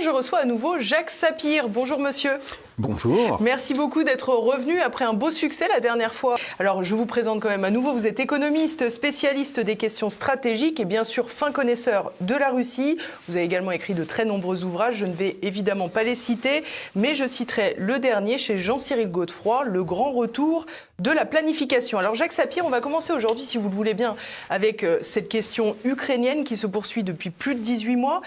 je reçois à nouveau Jacques Sapir. Bonjour monsieur. Bonjour. Merci beaucoup d'être revenu après un beau succès la dernière fois. Alors je vous présente quand même à nouveau, vous êtes économiste, spécialiste des questions stratégiques et bien sûr fin connaisseur de la Russie. Vous avez également écrit de très nombreux ouvrages, je ne vais évidemment pas les citer, mais je citerai le dernier chez Jean-Cyril Godefroy, Le grand retour de la planification. Alors Jacques Sapir, on va commencer aujourd'hui, si vous le voulez bien, avec cette question ukrainienne qui se poursuit depuis plus de 18 mois.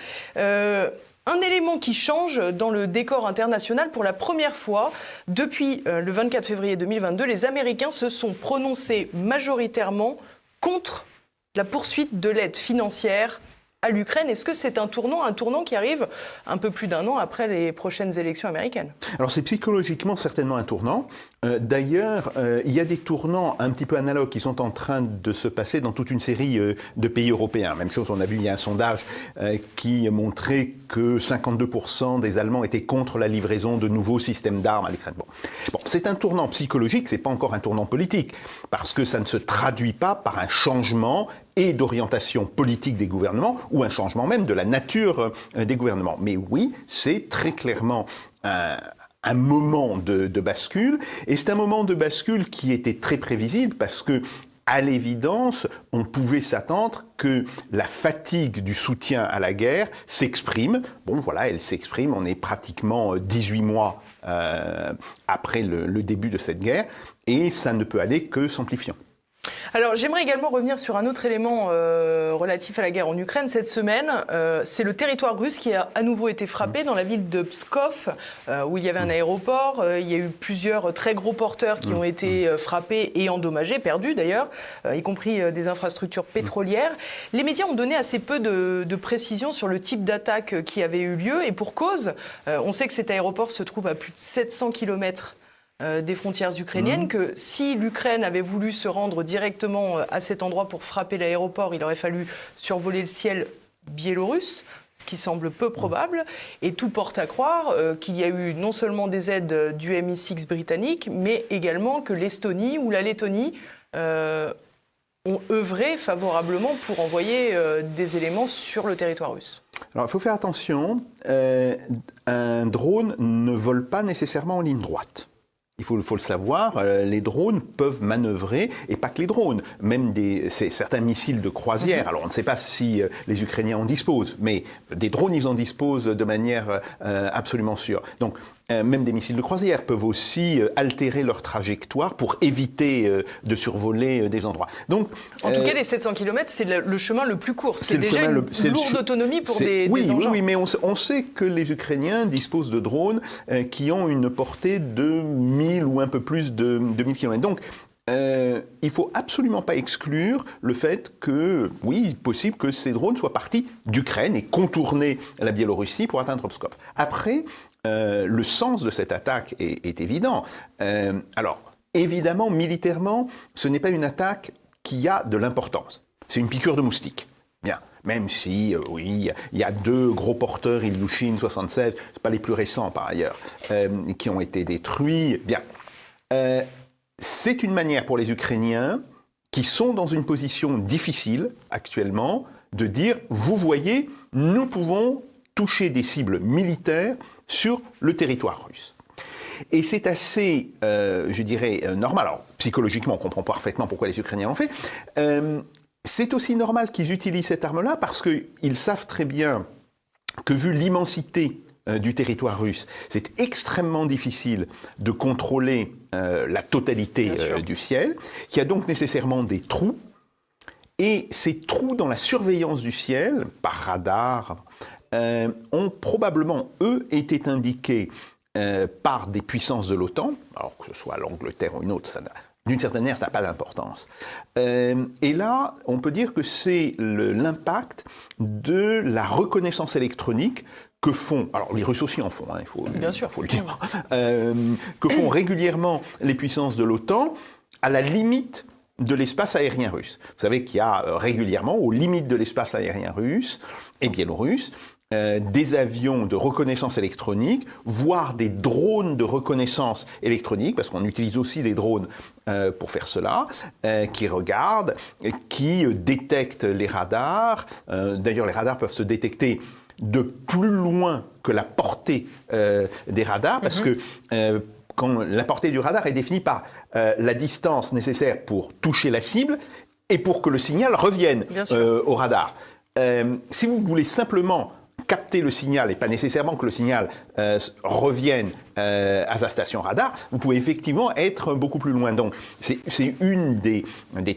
Un élément qui change dans le décor international pour la première fois depuis le 24 février 2022, les Américains se sont prononcés majoritairement contre la poursuite de l'aide financière à l'Ukraine. Est-ce que c'est un tournant qui arrive un peu plus d'un an après les prochaines élections américaines? Alors c'est psychologiquement certainement un tournant. D'ailleurs, il y a des tournants un petit peu analogues qui sont en train de se passer dans toute une série de pays européens. Même chose, on a vu, il y a un sondage qui montrait que 52% des Allemands étaient contre la livraison de nouveaux systèmes d'armes à l'Ukraine. Bon, c'est un tournant psychologique, c'est pas encore un tournant politique, parce que ça ne se traduit pas par un changement et d'orientation politique des gouvernements, ou un changement même de la nature des gouvernements. Mais oui, c'est très clairement un moment de bascule, et c'est un moment de bascule qui était très prévisible, parce que à l'évidence, on pouvait s'attendre que la fatigue du soutien à la guerre s'exprime. Bon, voilà, elle s'exprime, on est pratiquement 18 mois après le début de cette guerre, et ça ne peut aller que s'amplifiant. Alors j'aimerais également revenir sur un autre élément relatif à la guerre en Ukraine. Cette semaine, c'est le territoire russe qui a à nouveau été frappé dans la ville de Pskov, où il y avait un aéroport. Il y a eu plusieurs très gros porteurs qui ont été frappés et endommagés, perdus d'ailleurs, y compris des infrastructures pétrolières. Les médias ont donné assez peu de précisions sur le type d'attaque qui avait eu lieu, et pour cause. On sait que cet aéroport se trouve à plus de 700 km des frontières ukrainiennes, que si l'Ukraine avait voulu se rendre directement à cet endroit pour frapper l'aéroport, il aurait fallu survoler le ciel biélorusse, ce qui semble peu probable. Et tout porte à croire qu'il y a eu non seulement des aides du MI6 britannique, mais également que l'Estonie ou la Lettonie ont œuvré favorablement pour envoyer des éléments sur le territoire russe. Alors il faut faire attention, un drone ne vole pas nécessairement en ligne droite. Il faut le savoir, les drones peuvent manœuvrer, et pas que les drones, même certains missiles de croisière. Alors on ne sait pas si les Ukrainiens en disposent, mais des drones, ils en disposent de manière absolument sûre. Donc même des missiles de croisière peuvent aussi altérer leur trajectoire pour éviter de survoler des endroits. Donc, en tout cas, les 700 km, c'est le chemin le plus court. C'est déjà une lourde autonomie pour des engins. Oui, mais on sait que les Ukrainiens disposent de drones qui ont une portée de 1000 ou un peu plus de 1000 km. Donc, il ne faut absolument pas exclure le fait que, oui, possible que ces drones soient partis d'Ukraine et contourner la Biélorussie pour atteindre Pskov. Après, le sens de cette attaque est évident. Alors, évidemment, militairement, ce n'est pas une attaque qui a de l'importance. C'est une piqûre de moustique. Bien. Même si, oui, il y a deux gros porteurs, Ilyushin 76, c'est pas les plus récents par ailleurs, qui ont été détruits. Bien. C'est une manière pour les Ukrainiens, qui sont dans une position difficile actuellement, de dire, vous voyez, nous pouvons toucher des cibles militaires sur le territoire russe. Et c'est assez, je dirais, normal. Alors, psychologiquement, on comprend parfaitement pourquoi les Ukrainiens l'ont fait. C'est aussi normal qu'ils utilisent cette arme-là parce qu'ils savent très bien que, vu l'immensité du territoire russe, c'est extrêmement difficile de contrôler la totalité du ciel, qu'il y a donc nécessairement des trous. Et ces trous dans la surveillance du ciel, par radar, ont probablement, eux, été indiqués par des puissances de l'OTAN, alors que ce soit l'Angleterre ou une autre, d'une certaine manière, ça n'a pas d'importance. Et là, on peut dire que c'est l'impact de la reconnaissance électronique que font, alors les Russes aussi en font, il faut le dire, que font régulièrement les puissances de l'OTAN à la limite de l'espace aérien russe. Vous savez qu'il y a régulièrement, aux limites de l'espace aérien russe et biélorusse, des avions de reconnaissance électronique, voire des drones de reconnaissance électronique, parce qu'on utilise aussi des drones pour faire cela, qui regardent, qui détectent les radars. D'ailleurs, les radars peuvent se détecter de plus loin que la portée des radars, parce que quand la portée du radar est définie par la distance nécessaire pour toucher la cible et pour que le signal revienne au radar. Si vous voulez simplement capter le signal et pas nécessairement que le signal revienne à sa station radar, vous pouvez effectivement être beaucoup plus loin. Donc c'est une des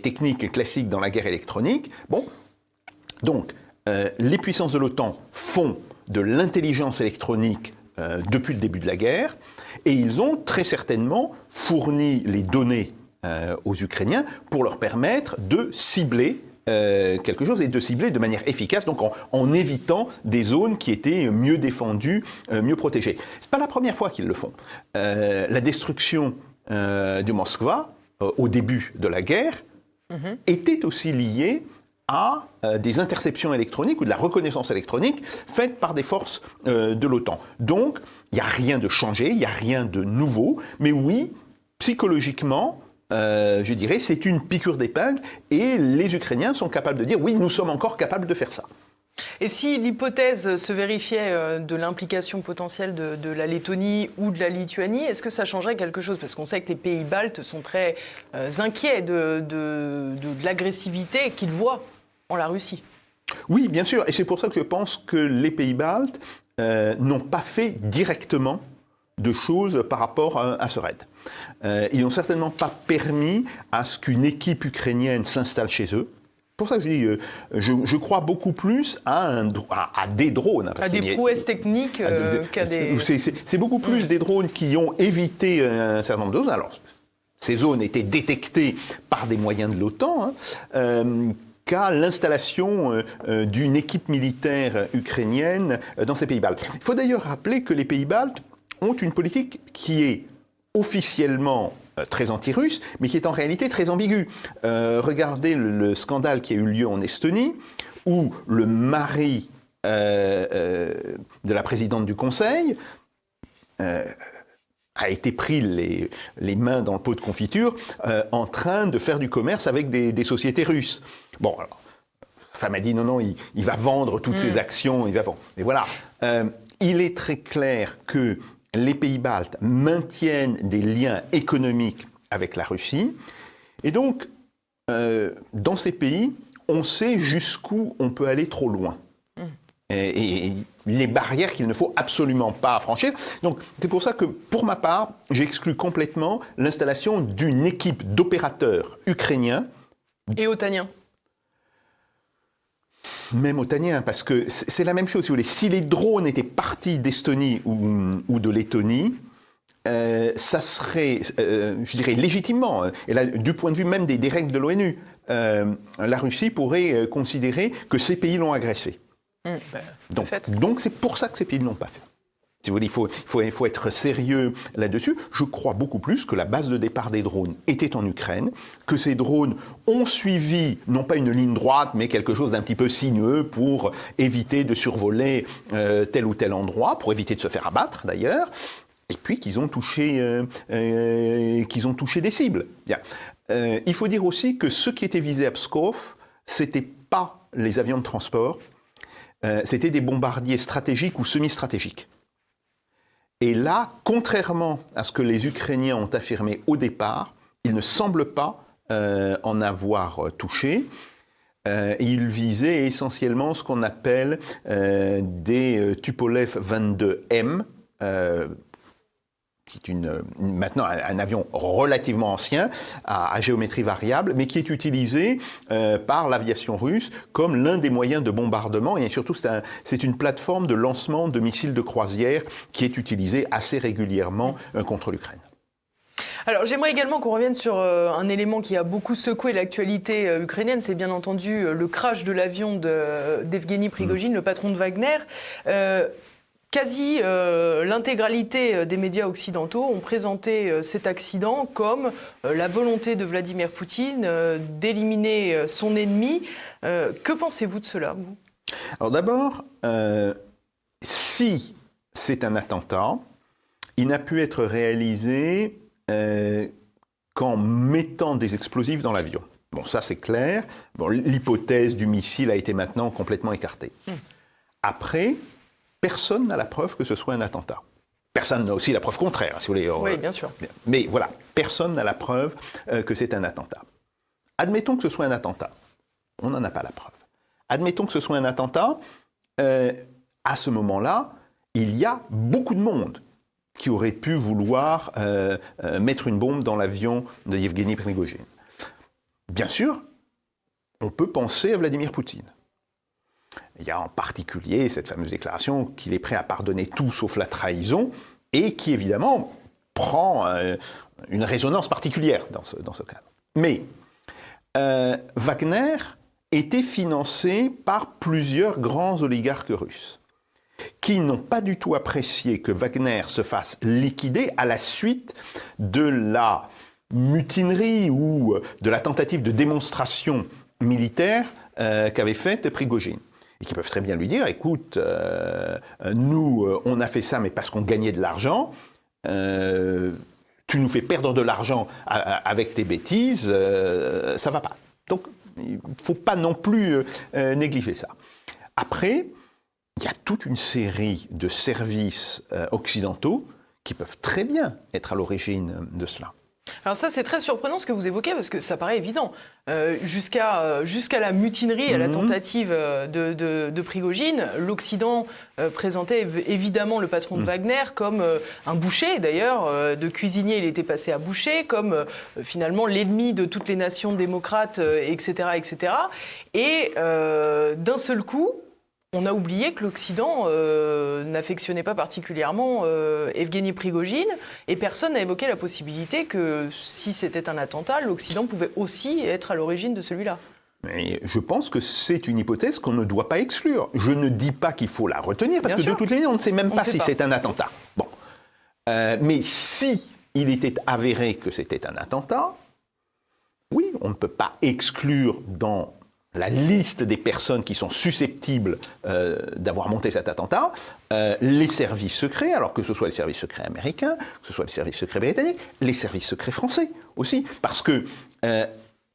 techniques classiques dans la guerre électronique. Bon, donc les puissances de l'OTAN font de l'intelligence électronique depuis le début de la guerre, et ils ont très certainement fourni les données aux Ukrainiens pour leur permettre de cibler quelque chose et de cibler de manière efficace, donc en évitant des zones qui étaient mieux défendues, mieux protégées. C'est pas la première fois qu'ils le font. La destruction du Moskva au début de la guerre était aussi liée à des interceptions électroniques ou de la reconnaissance électronique faites par des forces de l'OTAN. Donc, il n'y a rien de changé, il n'y a rien de nouveau, mais oui, psychologiquement, je dirais, c'est une piqûre d'épingle et les Ukrainiens sont capables de dire oui, nous sommes encore capables de faire ça. Et si l'hypothèse se vérifiait de l'implication potentielle de la Lettonie ou de la Lituanie, est-ce que ça changerait quelque chose? Parce qu'on sait que les pays baltes sont très inquiets de l'agressivité qu'ils voient en la Russie. Oui, bien sûr, et c'est pour ça que je pense que les pays baltes n'ont pas fait directement de choses par rapport à ce raid. Ils n'ont certainement pas permis à ce qu'une équipe ukrainienne s'installe chez eux. Pour ça que je crois beaucoup plus à des drones. À des prouesses techniques qu'à des... C'est beaucoup plus des drones qui ont évité un certain nombre de zones. Alors, ces zones étaient détectées par des moyens de l'OTAN, qu'à l'installation d'une équipe militaire ukrainienne dans ces pays baltes. Il faut d'ailleurs rappeler que les pays baltes ont une politique qui est officiellement très anti-russe, mais qui est en réalité très ambiguë. Regardez le scandale qui a eu lieu en Estonie, où le mari de la présidente du Conseil a été pris les mains dans le pot de confiture en train de faire du commerce avec des sociétés russes. Bon, alors, sa femme a dit non, il va vendre toutes ses actions, il va... Bon, mais voilà. Il est très clair que les pays baltes maintiennent des liens économiques avec la Russie. Et donc, dans ces pays, on sait jusqu'où on peut aller trop loin. Et les barrières qu'il ne faut absolument pas franchir. Donc, c'est pour ça que, pour ma part, j'exclus complètement l'installation d'une équipe d'opérateurs ukrainiens. Et otaniens. Même otaniens, parce que c'est la même chose, si vous voulez. Si les drones étaient partis d'Estonie ou de Lettonie, ça serait, je dirais, légitimement, et là, du point de vue même des règles de l'ONU, la Russie pourrait considérer que ces pays l'ont agressé. Donc c'est pour ça que ces pays ne l'ont pas fait. Si vous voulez, il faut être sérieux là-dessus. Je crois beaucoup plus que la base de départ des drones était en Ukraine, que ces drones ont suivi, non pas une ligne droite, mais quelque chose d'un petit peu sinueux pour éviter de survoler tel ou tel endroit, pour éviter de se faire abattre d'ailleurs, et puis qu'ils ont touché des cibles. Bien. Il faut dire aussi que ce qui était visé à Pskov, c'était pas les avions de transport, c'était des bombardiers stratégiques ou semi-stratégiques. Et là, contrairement à ce que les Ukrainiens ont affirmé au départ, ils ne semblent pas en avoir touché. Ils visaient essentiellement ce qu'on appelle des Tupolev 22M, qui est maintenant un avion relativement ancien, à géométrie variable, mais qui est utilisé par l'aviation russe comme l'un des moyens de bombardement, et surtout c'est une plateforme de lancement de missiles de croisière qui est utilisée assez régulièrement contre l'Ukraine. Alors j'aimerais également qu'on revienne sur un élément qui a beaucoup secoué l'actualité ukrainienne, c'est bien entendu le crash de l'avion d'Evgeny Prigojine, le patron de Wagner. Quasi l'intégralité des médias occidentaux ont présenté cet accident comme la volonté de Vladimir Poutine d'éliminer son ennemi. Que pensez-vous de cela, vous ? Alors d'abord, si c'est un attentat, il n'a pu être réalisé qu'en mettant des explosifs dans l'avion. Bon, ça c'est clair. Bon, l'hypothèse du missile a été maintenant complètement écartée. Après, personne n'a la preuve que ce soit un attentat. Personne n'a aussi la preuve contraire, si vous voulez. Oui, bien sûr. Mais voilà, personne n'a la preuve que c'est un attentat. Admettons que ce soit un attentat. On n'en a pas la preuve. Admettons que ce soit un attentat. À ce moment-là, il y a beaucoup de monde qui aurait pu vouloir mettre une bombe dans l'avion de Yevgeny Prigojine. Bien sûr, on peut penser à Vladimir Poutine. Il y a en particulier cette fameuse déclaration qu'il est prêt à pardonner tout sauf la trahison, et qui évidemment prend une résonance particulière dans ce cadre. Mais Wagner était financé par plusieurs grands oligarques russes qui n'ont pas du tout apprécié que Wagner se fasse liquider à la suite de la mutinerie ou de la tentative de démonstration militaire qu'avait faite Prigojine. Et qui peuvent très bien lui dire, écoute, nous, on a fait ça, mais parce qu'on gagnait de l'argent, tu nous fais perdre de l'argent avec tes bêtises, ça va pas. Donc, il ne faut pas non plus négliger ça. Après, il y a toute une série de services occidentaux qui peuvent très bien être à l'origine de cela. Alors ça, c'est très surprenant ce que vous évoquez, parce que ça paraît évident. Jusqu'à la mutinerie, à la tentative de Prigojine, l'Occident présentait évidemment le patron de Wagner comme un boucher, d'ailleurs. De cuisinier, il était passé à boucher, comme finalement l'ennemi de toutes les nations démocrates, etc., etc. Et d'un seul coup, on a oublié que l'Occident n'affectionnait pas particulièrement Evgeny Prigojine, et personne n'a évoqué la possibilité que, si c'était un attentat, l'Occident pouvait aussi être à l'origine de celui-là. Mais je pense que c'est une hypothèse qu'on ne doit pas exclure. Je ne dis pas qu'il faut la retenir, parce que de toute manière, on ne sait même pas si c'est un attentat. Bon. Mais si il était avéré que c'était un attentat, oui, on ne peut pas exclure dans la liste des personnes qui sont susceptibles d'avoir monté cet attentat, les services secrets, alors que ce soit les services secrets américains, que ce soit les services secrets britanniques, les services secrets français aussi, parce que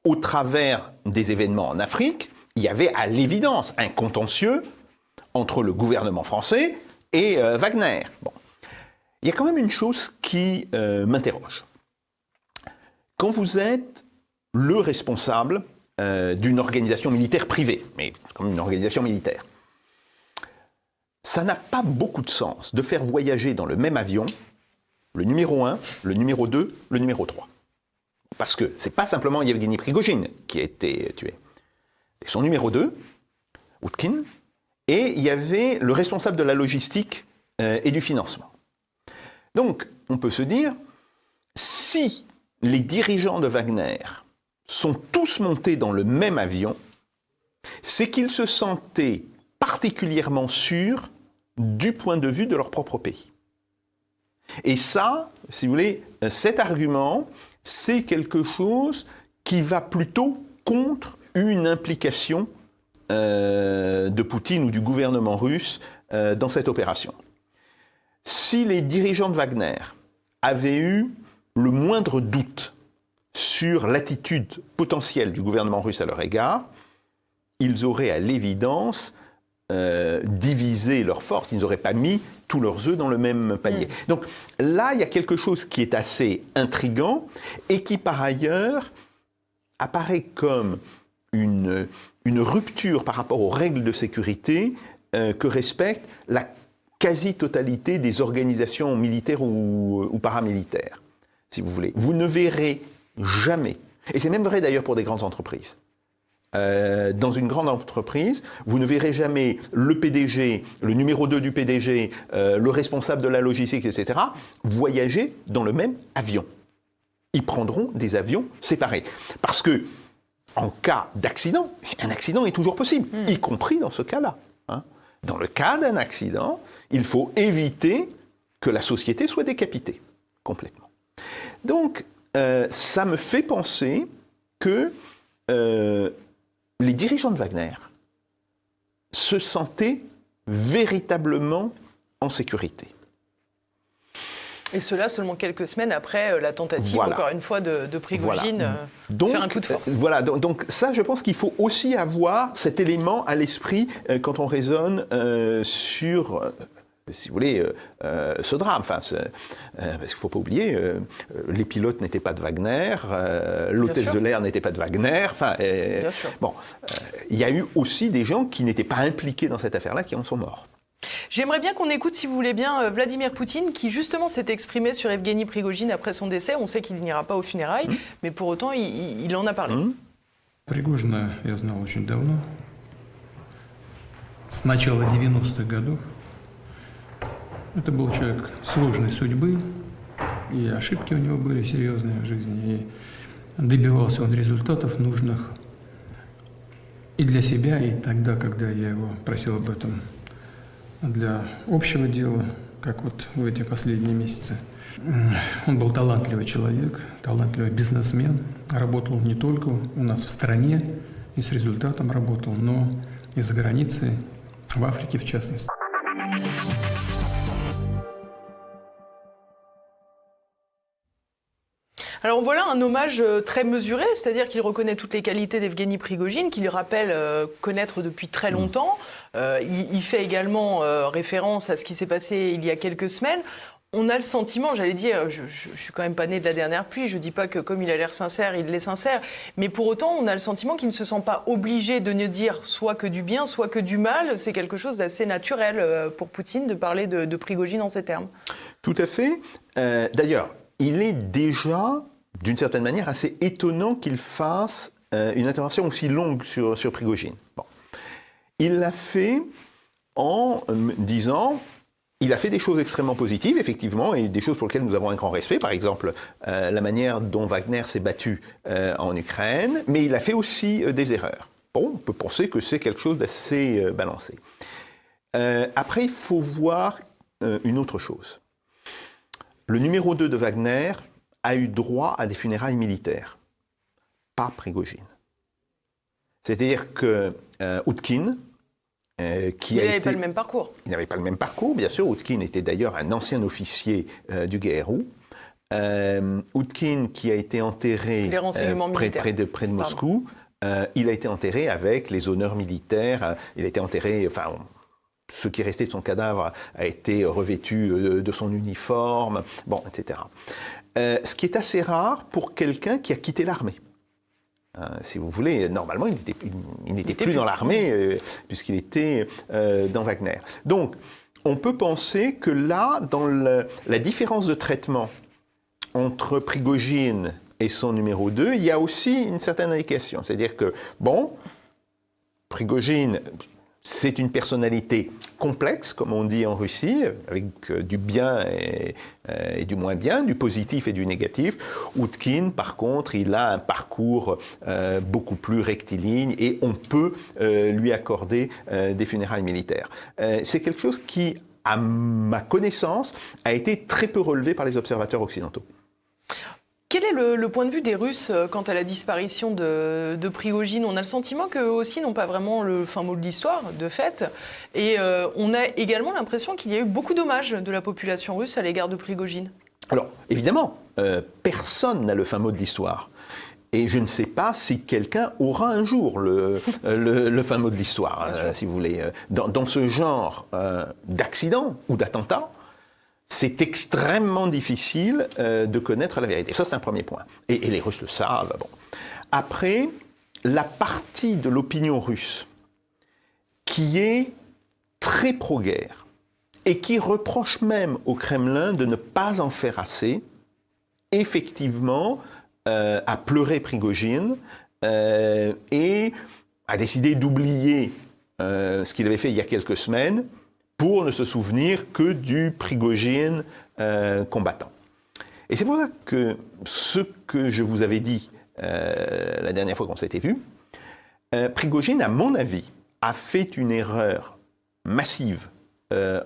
au travers des événements en Afrique, il y avait à l'évidence un contentieux entre le gouvernement français et Wagner. Bon. Il y a quand même une chose qui m'interroge. Quand vous êtes le responsable d'une organisation militaire privée, mais comme une organisation militaire, ça n'a pas beaucoup de sens de faire voyager dans le même avion le numéro 1, le numéro 2, le numéro 3. Parce que c'est pas simplement Yevgeny Prigojine qui a été tué. C'est son numéro 2, Outkin, et il y avait le responsable de la logistique et du financement. Donc, on peut se dire, si les dirigeants de Wagner sont tous montés dans le même avion, c'est qu'ils se sentaient particulièrement sûrs du point de vue de leur propre pays. Et ça, si vous voulez, cet argument, c'est quelque chose qui va plutôt contre une implication de Poutine ou du gouvernement russe dans cette opération. Si les dirigeants de Wagner avaient eu le moindre doute sur l'attitude potentielle du gouvernement russe à leur égard, ils auraient à l'évidence divisé leurs forces, ils n'auraient pas mis tous leurs œufs dans le même panier. Donc là, il y a quelque chose qui est assez intriguant et qui par ailleurs apparaît comme une rupture par rapport aux règles de sécurité que respecte la quasi-totalité des organisations militaires ou paramilitaires, si vous voulez. Vous ne verrez jamais, et c'est même vrai d'ailleurs pour des grandes entreprises. Dans une grande entreprise, vous ne verrez jamais le PDG, le numéro 2 du PDG, le responsable de la logistique, etc., voyager dans le même avion. Ils prendront des avions séparés. Parce que, en cas d'accident, un accident est toujours possible, y compris dans ce cas-là. Hein. Dans le cas d'un accident, il faut éviter que la société soit décapitée complètement. Donc, ça me fait penser que les dirigeants de Wagner se sentaient véritablement en sécurité. Et cela seulement quelques semaines après la tentative, encore une fois, de Prigojine de faire un coup de force. Voilà, donc ça, je pense qu'il faut aussi avoir cet élément à l'esprit quand on raisonne sur si vous voulez, ce drame. Enfin, parce qu'il ne faut pas oublier, les pilotes n'étaient pas de Wagner, l'hôtesse de l'air n'était pas de Wagner. Enfin, bon, il y a eu aussi des gens qui n'étaient pas impliqués dans cette affaire-là qui en sont morts. J'aimerais bien qu'on écoute, si vous voulez bien, Vladimir Poutine, qui justement s'est exprimé sur Evgeny Prigojine après son décès. On sait qu'il n'ira pas aux funérailles, mais pour autant, il en a parlé. Пригожина я знал очень давно, с начала 90-х годов. Это был человек сложной судьбы, и ошибки у него были серьезные в жизни, и добивался он результатов нужных и для себя, и тогда, когда я его просил об этом для общего дела, как вот в эти последние месяцы. Он был талантливый человек, талантливый бизнесмен, работал не только у нас в стране и с результатом работал, но и за границей, в Африке в частности. Alors voilà un hommage très mesuré, c'est-à-dire qu'il reconnaît toutes les qualités d'Evgeny Prigojine, qu'il rappelle connaître depuis très longtemps. Il fait également référence à ce qui s'est passé il y a quelques semaines. On a le sentiment, j'allais dire, je suis quand même pas né de la dernière pluie, je dis pas que comme il a l'air sincère, il l'est sincère, mais pour autant, on a le sentiment qu'il ne se sent pas obligé de ne dire soit que du bien, soit que du mal. C'est quelque chose d'assez naturel pour Poutine de parler de Prigojine en ces termes. Tout à fait. D'ailleurs, il est déjà, d'une certaine manière, assez étonnant qu'il fasse une intervention aussi longue sur Prigojine. Bon. Il l'a fait en disant... Il a fait des choses extrêmement positives, effectivement, et des choses pour lesquelles nous avons un grand respect. Par exemple, la manière dont Wagner s'est battu en Ukraine, mais il a fait aussi des erreurs. Bon, on peut penser que c'est quelque chose d'assez balancé. Après, il faut voir une autre chose. Le numéro 2 de Wagner a eu droit à des funérailles militaires, pas Prigojine. C'est-à-dire que Outkin, il n'avait pas le même parcours. Il n'avait pas le même parcours, bien sûr. Outkin était d'ailleurs un ancien officier du GRU. Outkin, qui a été enterré près de Moscou, il a été enterré avec les honneurs militaires. Il a été enterré, enfin, ce qui restait de son cadavre a été revêtu de son uniforme, bon, etc. Ce qui est assez rare pour quelqu'un qui a quitté l'armée. Si vous voulez, normalement, il n'était plus dans l'armée, puisqu'il était dans Wagner. Donc, on peut penser que là, dans la différence de traitement entre Prigojine et son numéro 2, il y a aussi une certaine indication. C'est-à-dire que, bon, Prigojine, c'est une personnalité complexe, comme on dit en Russie, avec du bien et du moins bien, du positif et du négatif. Outkin, par contre, il a un parcours beaucoup plus rectiligne et on peut lui accorder des funérailles militaires. C'est quelque chose qui, à ma connaissance, a été très peu relevé par les observateurs occidentaux. Quel est le point de vue des Russes quant à la disparition de Prigojine? On a le sentiment qu'eux aussi n'ont pas vraiment le fin mot de l'histoire, de fait. Et on a également l'impression qu'il y a eu beaucoup d'hommages de la population russe à l'égard de Prigojine. Alors, évidemment, personne n'a le fin mot de l'histoire. Et je ne sais pas si quelqu'un aura un jour le fin mot de l'histoire, si vous voulez. Dans ce genre d'accident ou d'attentat, c'est extrêmement difficile de connaître la vérité. Ça, c'est un premier point. Et les Russes le savent. Bon. Après, la partie de l'opinion russe qui est très pro-guerre et qui reproche même au Kremlin de ne pas en faire assez, effectivement, a pleuré Prigojine et a décidé d'oublier ce qu'il avait fait il y a quelques semaines pour ne se souvenir que du Prigojine combattant. Et c'est pour ça que ce que je vous avais dit la dernière fois qu'on s'était vu, Prigojine, à mon avis, a fait une erreur massive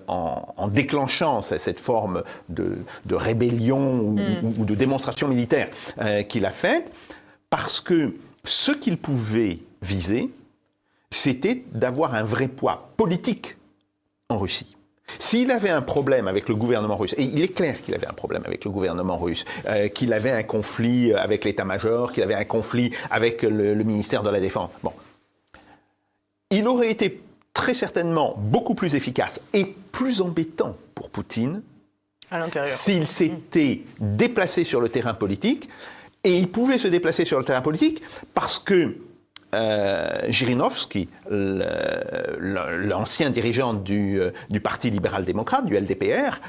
en déclenchant cette forme de rébellion ou de démonstration militaire qu'il a faite, parce que ce qu'il pouvait viser, c'était d'avoir un vrai poids politique en Russie. S'il avait un problème avec le gouvernement russe, et il est clair qu'il avait un problème avec le gouvernement russe, qu'il avait un conflit avec l'état-major, qu'il avait un conflit avec le ministère de la Défense, bon, il aurait été très certainement beaucoup plus efficace et plus embêtant pour Poutine À l'intérieur. s'il s'était déplacé sur le terrain politique. Et il pouvait se déplacer sur le terrain politique parce que Zhirinovsky, l'ancien dirigeant du Parti libéral-démocrate, du LDPR,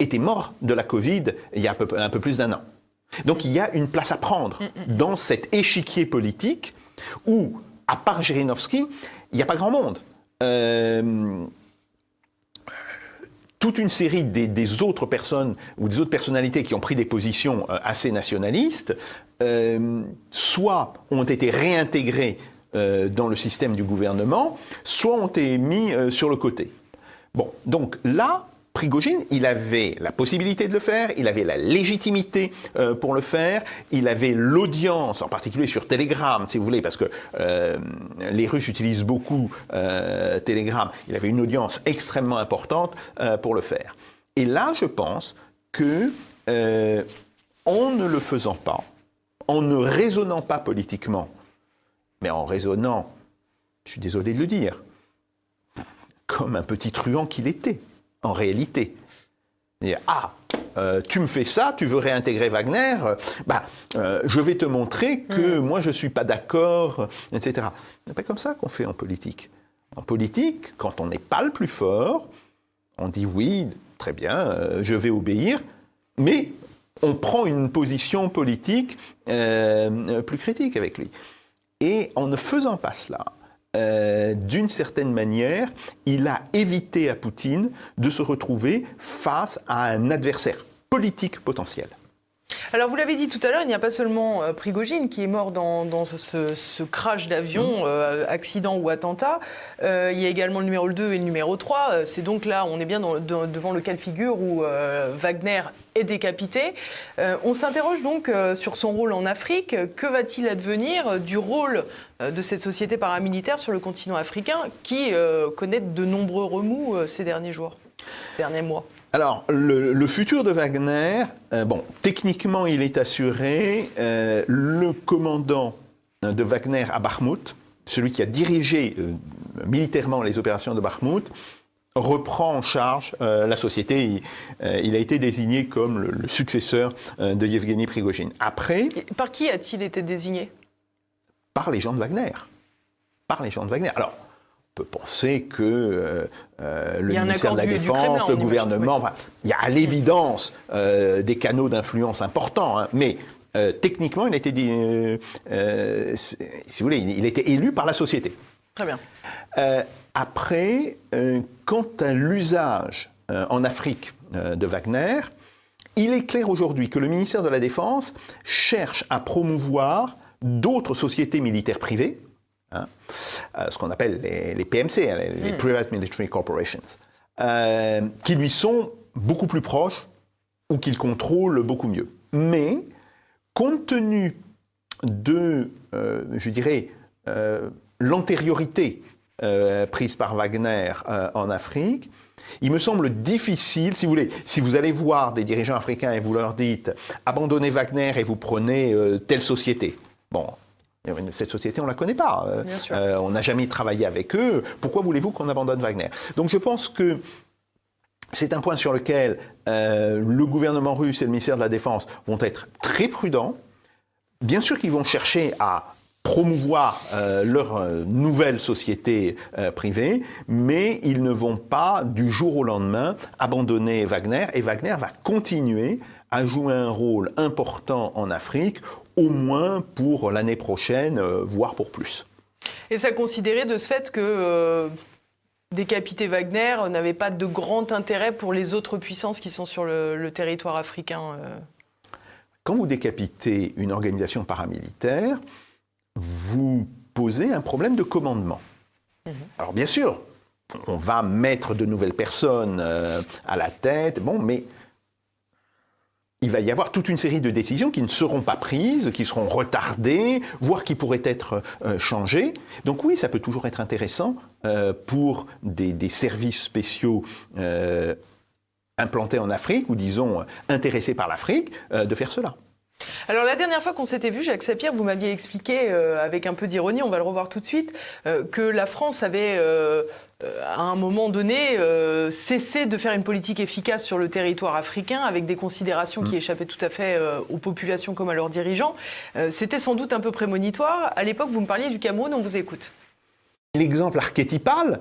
était mort de la Covid il y a un peu plus d'1 an. Donc il y a une place à prendre dans cet échiquier politique où, à part Zhirinovsky, il n'y a pas grand monde. Toute une série des autres personnes ou des autres personnalités qui ont pris des positions assez nationalistes, soit ont été réintégrées dans le système du gouvernement, soit ont été mis sur le côté. Bon, donc là, Prigojine, il avait la possibilité de le faire, il avait la légitimité pour le faire, il avait l'audience, en particulier sur Telegram, si vous voulez, parce que les Russes utilisent beaucoup Telegram, il avait une audience extrêmement importante pour le faire. Et là, je pense que, en ne le faisant pas, en ne raisonnant pas politiquement, mais en raisonnant, je suis désolé de le dire, comme un petit truand qu'il était, en réalité. Et, tu me fais ça, tu veux réintégrer Wagner, je vais te montrer que moi je ne suis pas d'accord, etc. C'est pas comme ça qu'on fait en politique. En politique, quand on n'est pas le plus fort, on dit oui, très bien, je vais obéir, mais on prend une position politique plus critique avec lui. Et en ne faisant pas cela, d'une certaine manière, il a évité à Poutine de se retrouver face à un adversaire politique potentiel. Alors vous l'avez dit tout à l'heure, il n'y a pas seulement Prigojine qui est mort dans ce crash d'avion, accident ou attentat, il y a également le numéro 2 et le numéro 3, c'est donc là, on est bien devant le cas de figure où Wagner est décapité. On s'interroge donc sur son rôle en Afrique. Que va-t-il advenir du rôle de cette société paramilitaire sur le continent africain qui connaît de nombreux remous ces derniers jours, ces derniers mois? Alors, le futur de Wagner, techniquement, il est assuré. Le commandant de Wagner à Bakhmout, celui qui a dirigé militairement les opérations de Bakhmout, reprend en charge la société. Il a été désigné comme le successeur de Yevgeny Prigojine. Après... Par qui a-t-il été désigné? Par les gens de Wagner. Par les gens de Wagner. Alors, on peut penser que le ministère de la Défense, le gouvernement, il y a à l'évidence des canaux d'influence importants, hein, mais techniquement, il a été, si vous voulez, il était élu par la société. Très bien. Après, quant à l'usage en Afrique de Wagner, il est clair aujourd'hui que le ministère de la Défense cherche à promouvoir d'autres sociétés militaires privées, ce qu'on appelle les PMC, les Private Military Corporations, qui lui sont beaucoup plus proches ou qu'il contrôle beaucoup mieux. Mais, compte tenu de, je dirais, l'antériorité prise par Wagner en Afrique, il me semble difficile, si vous voulez, si vous allez voir des dirigeants africains et vous leur dites « abandonnez Wagner et vous prenez telle société ». Bon, cette société, on ne la connaît pas. On n'a jamais travaillé avec eux. Pourquoi voulez-vous qu'on abandonne Wagner? Donc je pense que c'est un point sur lequel le gouvernement russe et le ministère de la Défense vont être très prudents. Bien sûr qu'ils vont chercher à promouvoir leur nouvelle société privée, mais ils ne vont pas, du jour au lendemain, abandonner Wagner. Et Wagner va continuer à jouer un rôle important en Afrique, au moins pour l'année prochaine, voire pour plus. Et ça considérait de ce fait que décapiter Wagner n'avait pas de grand intérêt pour les autres puissances qui sont sur le territoire africain Quand vous décapitez une organisation paramilitaire, vous posez un problème de commandement. Alors bien sûr, on va mettre de nouvelles personnes à la tête, mais il va y avoir toute une série de décisions qui ne seront pas prises, qui seront retardées, voire qui pourraient être changées. Donc oui, ça peut toujours être intéressant pour des services spéciaux implantés en Afrique, ou disons intéressés par l'Afrique, de faire cela. Alors la dernière fois qu'on s'était vu, Jacques Sapir, vous m'aviez expliqué, avec un peu d'ironie, on va le revoir tout de suite, que la France avait, à un moment donné, cessé de faire une politique efficace sur le territoire africain, avec des considérations qui échappaient tout à fait aux populations comme à leurs dirigeants. C'était sans doute un peu prémonitoire. À l'époque, vous me parliez du Cameroun, on vous écoute. L'exemple archétypal,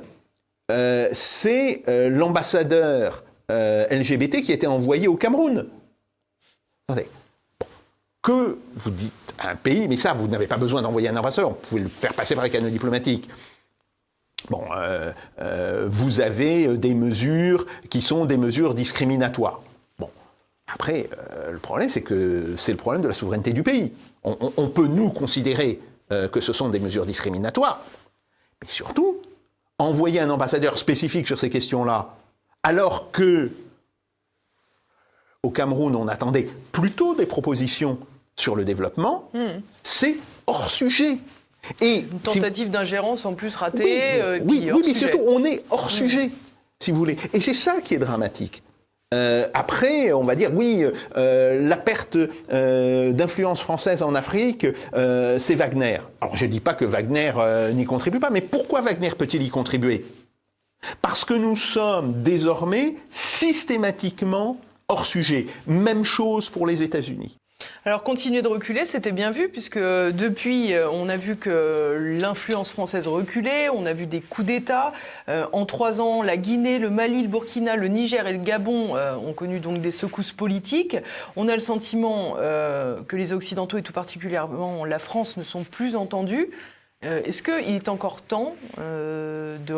c'est l'ambassadeur LGBT qui était envoyé au Cameroun. Attendez. Que vous dites à un pays, mais ça, vous n'avez pas besoin d'envoyer un ambassadeur, vous pouvez le faire passer par les canaux diplomatiques. Bon, vous avez des mesures qui sont des mesures discriminatoires. Bon, après, le problème, c'est que c'est le problème de la souveraineté du pays. On peut, nous, considérer que ce sont des mesures discriminatoires, mais surtout, envoyer un ambassadeur spécifique sur ces questions-là, alors que au Cameroun, on attendait plutôt des propositions sur le développement, c'est hors sujet. Et une tentative d'ingérence en plus ratée. Oui, mais surtout, on est hors sujet, si vous voulez. Et c'est ça qui est dramatique. Après, on va dire, oui, la perte d'influence française en Afrique, c'est Wagner. Alors, je ne dis pas que Wagner n'y contribue pas, mais pourquoi Wagner peut-il y contribuer? Parce que nous sommes désormais systématiquement hors sujet. Même chose pour les États-Unis. Alors, continuer de reculer, c'était bien vu, puisque depuis, on a vu que l'influence française reculait, on a vu des coups d'État. En 3 ans, la Guinée, le Mali, le Burkina, le Niger et le Gabon ont connu donc des secousses politiques. On a le sentiment que les Occidentaux, et tout particulièrement la France, ne sont plus entendus. Est-ce qu'il est encore temps de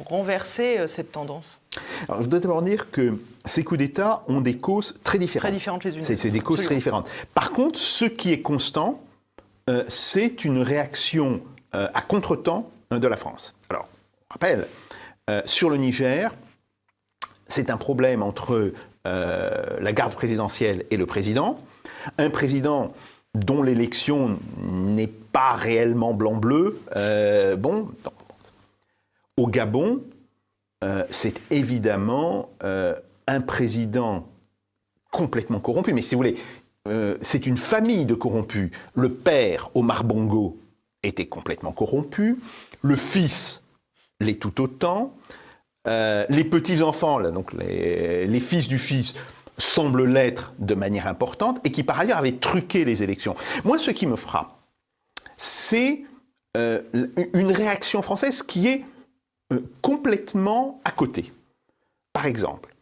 renverser cette tendance? Alors, je voudrais d'abord dire que ces coups d'État ont des causes très différentes. Très différentes les unes. C'est des causes très différentes. Par contre, ce qui est constant, c'est une réaction à contretemps de la France. Alors, on rappelle, sur le Niger, c'est un problème entre la garde présidentielle et le président. Un président dont l'élection n'est pas réellement blanc-bleu. Au Gabon, c'est évidemment un président complètement corrompu. Mais si vous voulez, c'est une famille de corrompus. Le père, Omar Bongo, était complètement corrompu. Le fils l'est tout autant. Les petits-enfants, là, donc les fils du fils, semblent l'être de manière importante et qui, par ailleurs, avaient truqué les élections. Moi, ce qui me frappe, c'est une réaction française qui est complètement à côté. Par exemple,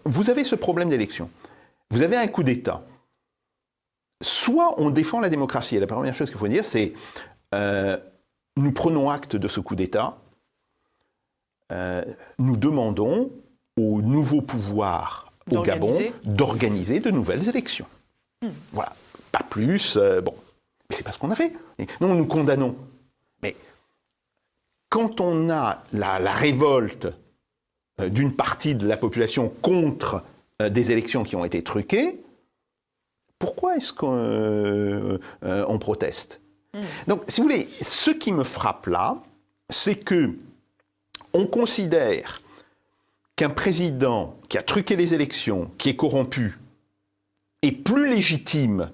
vous avez ce problème d'élection. Vous avez un coup d'État. Soit on défend la démocratie, et la première chose qu'il faut dire, c'est nous prenons acte de ce coup d'État, nous demandons au nouveau pouvoir au Gabon d'organiser de nouvelles élections. Voilà, pas plus. Bon, mais c'est pas ce qu'on a fait. Nous, nous condamnons. Mais quand on a la révolte d'une partie de la population contre des élections qui ont été truquées, pourquoi est-ce qu'on proteste? Donc, si vous voulez, ce qui me frappe là, c'est que on considère qu'un président qui a truqué les élections, qui est corrompu, est plus légitime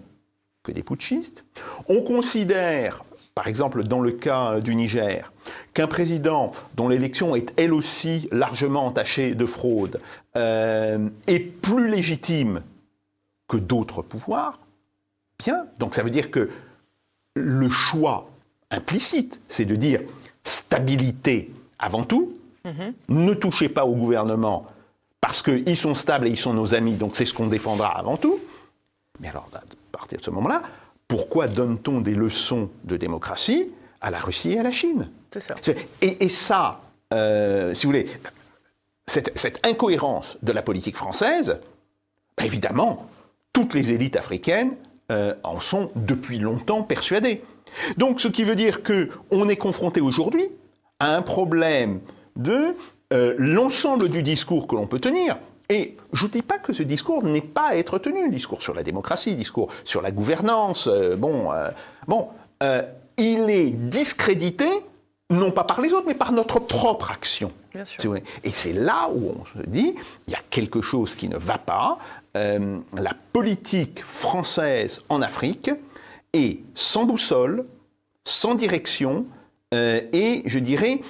que des putschistes. On considère, par exemple dans le cas du Niger, qu'un président dont l'élection est elle aussi largement entachée de fraude est plus légitime que d'autres pouvoirs. Bien, donc ça veut dire que le choix implicite, c'est de dire stabilité avant tout, ne touchez pas au gouvernement parce qu'ils sont stables et ils sont nos amis, donc c'est ce qu'on défendra avant tout. Mais alors, à partir de ce moment-là, pourquoi donne-t-on des leçons de démocratie à la Russie et à la Chine? C'est ça. Et ça, si vous voulez, cette incohérence de la politique française, bah évidemment, toutes les élites africaines en sont depuis longtemps persuadées. Donc, ce qui veut dire qu'on est confronté aujourd'hui à un problème de l'ensemble du discours que l'on peut tenir. Et je ne dis pas que ce discours n'est pas à être tenu, discours sur la démocratie, discours sur la gouvernance, il est discrédité non pas par les autres, mais par notre propre action. Bien sûr. Si vous voulez. Et c'est là où on se dit, il y a quelque chose qui ne va pas. La politique française en Afrique est sans boussole, sans direction et, je dirais,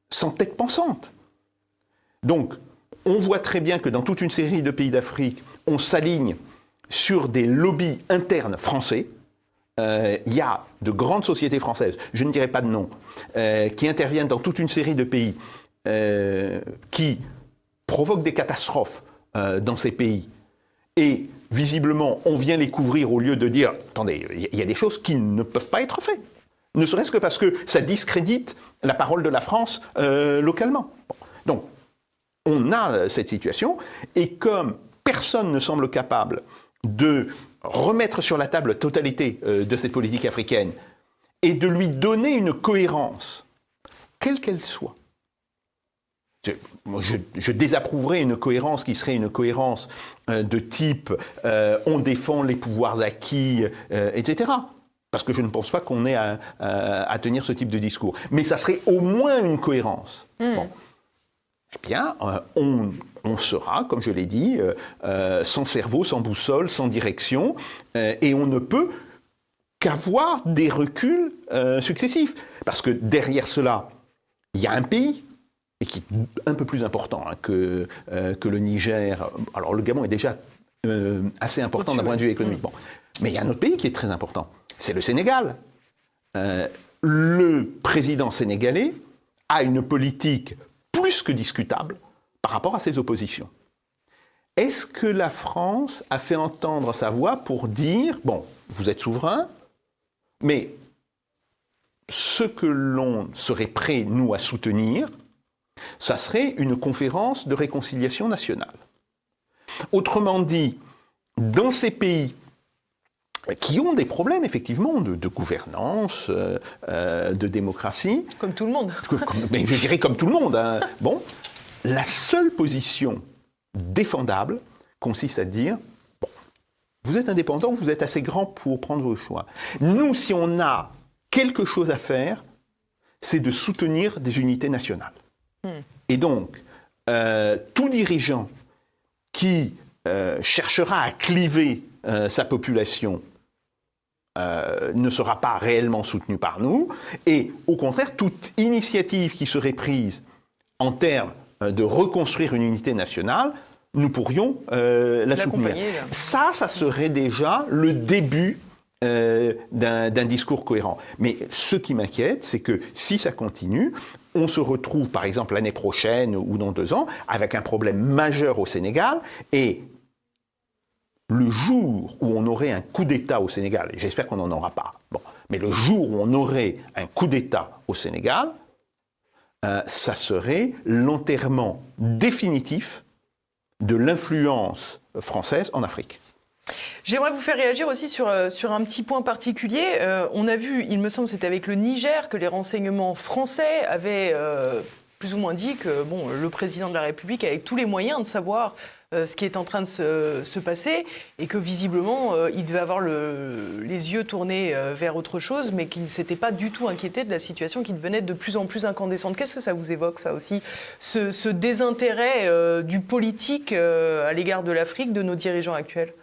sans tête pensante. Donc, on voit très bien que dans toute une série de pays d'Afrique, on s'aligne sur des lobbies internes français. Il y a de grandes sociétés françaises, je ne dirai pas de nom, qui interviennent dans toute une série de pays qui provoquent des catastrophes dans ces pays. Et visiblement, on vient les couvrir au lieu de dire « Attendez, il y a des choses qui ne peuvent pas être faites ». Ne serait-ce que parce que ça discrédite la parole de la France localement. Bon. Donc, on a cette situation, et comme personne ne semble capable de remettre sur la table la totalité de cette politique africaine et de lui donner une cohérence, quelle qu'elle soit. Je désapprouverais une cohérence qui serait une cohérence de type on défend les pouvoirs acquis, etc. Parce que je ne pense pas qu'on ait à tenir ce type de discours. Mais ça serait au moins une cohérence. Bon. Eh bien, on sera, comme je l'ai dit, sans cerveau, sans boussole, sans direction, et on ne peut qu'avoir des reculs successifs. Parce que derrière cela, il y a un pays, et qui est un peu plus important que le Niger. Alors le Gabon est déjà assez important d'un point de vue économique. Bon. Mais il y a un autre pays qui est très important, c'est le Sénégal. Le président sénégalais a une politique plus que discutable par rapport à ses oppositions. Est-ce que la France a fait entendre sa voix pour dire « Bon, vous êtes souverain, mais ce que l'on serait prêt, nous, à soutenir, ça serait une conférence de réconciliation nationale. » Autrement dit, dans ces pays qui ont des problèmes, effectivement, de gouvernance, de démocratie. Comme tout le monde. Mais je dirais comme tout le monde. Hein. Bon, la seule position défendable consiste à dire, bon, vous êtes indépendant, vous êtes assez grand pour prendre vos choix. Nous, si on a quelque chose à faire, c'est de soutenir des unités nationales. Et donc, tout dirigeant qui cherchera à cliver sa population ne sera pas réellement soutenu par nous, et au contraire, toute initiative qui serait prise en termes de reconstruire une unité nationale, nous pourrions la soutenir. Ça serait déjà le début d'un discours cohérent. Mais ce qui m'inquiète, c'est que si ça continue, on se retrouve par exemple l'année prochaine ou dans 2 ans avec un problème majeur au Sénégal, et le jour où on aurait un coup d'État au Sénégal, et j'espère qu'on n'en aura pas, bon, mais le jour où on aurait un coup d'État au Sénégal, ça serait l'enterrement définitif de l'influence française en Afrique. J'aimerais vous faire réagir aussi sur un petit point particulier. On a vu, il me semble, c'était avec le Niger, que les renseignements français avaient plus ou moins dit que bon, le président de la République avait tous les moyens de savoir ce qui est en train de se passer, et que visiblement, il devait avoir les yeux tournés vers autre chose, mais qu'il ne s'était pas du tout inquiété de la situation qui devenait de plus en plus incandescente. Qu'est-ce que ça vous évoque, ça aussi, ce désintérêt du politique à l'égard de l'Afrique, de nos dirigeants actuels?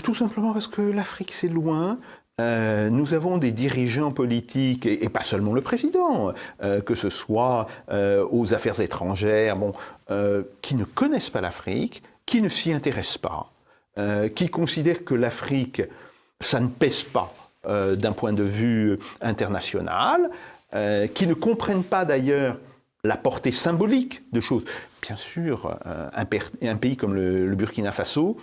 Tout simplement parce que l'Afrique, c'est loin. Nous avons des dirigeants politiques, et pas seulement le président, que ce soit aux affaires étrangères, bon, qui ne connaissent pas l'Afrique, qui ne s'y intéressent pas, qui considèrent que l'Afrique, ça ne pèse pas d'un point de vue international, qui ne comprennent pas d'ailleurs la portée symbolique de choses. Bien sûr, un pays comme le Burkina Faso,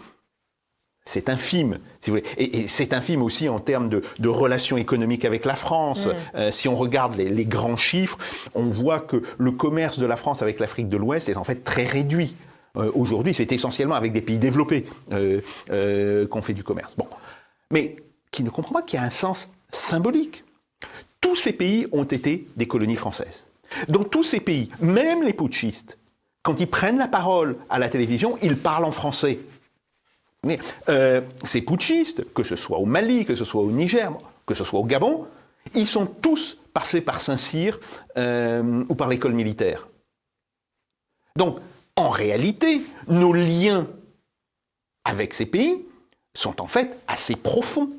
c'est infime, si vous voulez. Et c'est infime aussi en termes de relations économiques avec la France. Si on regarde les grands chiffres, on voit que le commerce de la France avec l'Afrique de l'Ouest est en fait très réduit. Aujourd'hui, c'est essentiellement avec des pays développés qu'on fait du commerce. Bon. Mais qui ne comprend pas qu'il y a un sens symbolique. Tous ces pays ont été des colonies françaises. Dans tous ces pays, même les putschistes, quand ils prennent la parole à la télévision, ils parlent en français. Mais ces putschistes, que ce soit au Mali, que ce soit au Niger, que ce soit au Gabon, Ils sont tous passés par Saint-Cyr ou par l'école militaire. Donc, en réalité, nos liens avec ces pays sont en fait assez profonds.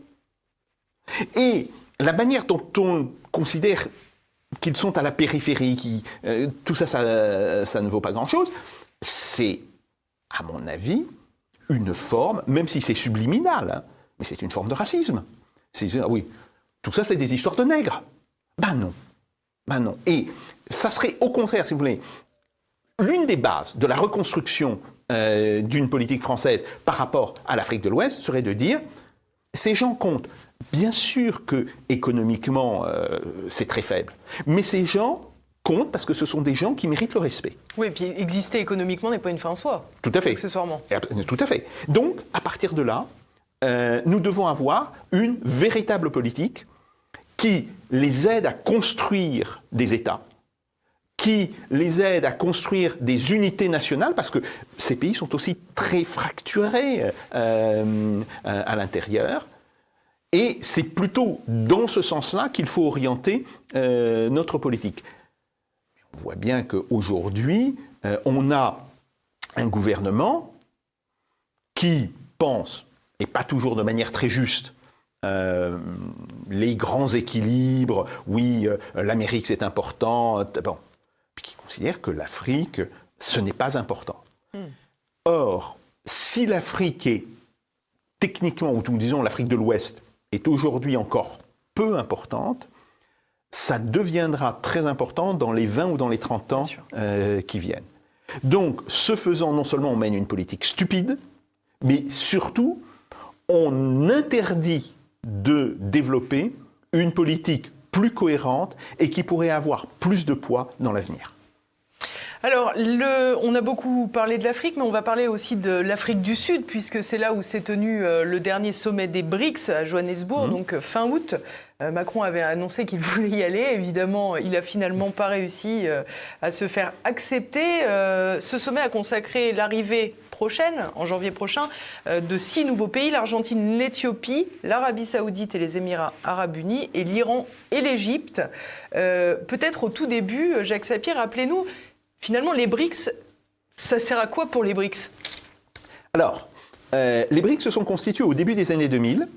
Et la manière dont on considère qu'ils sont à la périphérie, tout ça, ça ne vaut pas grand-chose, c'est, à mon avis, une forme, même si c'est subliminal, hein, mais c'est une forme de racisme. Ah oui, tout ça, c'est des histoires de nègres. Ben non. Ben non. Et ça serait au contraire, si vous voulez, l'une des bases de la reconstruction d'une politique française par rapport à l'Afrique de l'Ouest serait de dire, ces gens comptent. Bien sûr que économiquement, c'est très faible, mais ces gens comptent parce que ce sont des gens qui méritent le respect. Oui, et puis exister économiquement n'est pas une fin en soi. Tout à fait. Accessoirement. Tout à fait. Donc, à partir de là, nous devons avoir une véritable politique qui les aide à construire des États, qui les aide à construire des unités nationales, parce que ces pays sont aussi très fracturés à l'intérieur. Et c'est plutôt dans ce sens-là qu'il faut orienter notre politique. On voit bien qu'aujourd'hui, on a un gouvernement qui pense, et pas toujours de manière très juste, les grands équilibres, oui, l'Amérique c'est important, bon, puis qui considère que l'Afrique, ce n'est pas important. Or, si l'Afrique est techniquement, ou disons l'Afrique de l'Ouest, est aujourd'hui encore peu importante, ça deviendra très important dans les 20 ou dans les 30 ans qui viennent. Donc, ce faisant, non seulement on mène une politique stupide, mais surtout, on interdit de développer une politique plus cohérente et qui pourrait avoir plus de poids dans l'avenir. Alors, on a beaucoup parlé de l'Afrique, mais on va parler aussi de l'Afrique du Sud, puisque c'est là où s'est tenu le dernier sommet des BRICS à Johannesburg, donc fin août. Macron avait annoncé qu'il voulait y aller. Évidemment, il n'a finalement pas réussi à se faire accepter. Ce sommet a consacré l'arrivée prochaine, en janvier prochain, de 6 nouveaux pays, l'Argentine, l'Éthiopie, l'Arabie Saoudite et les Émirats Arabes Unis, et l'Iran et l'Égypte. Peut-être au tout début, Jacques Sapir, rappelez-nous, finalement, les BRICS, ça sert à quoi pour les BRICS ? Alors, les BRICS se sont constitués au début des années 2000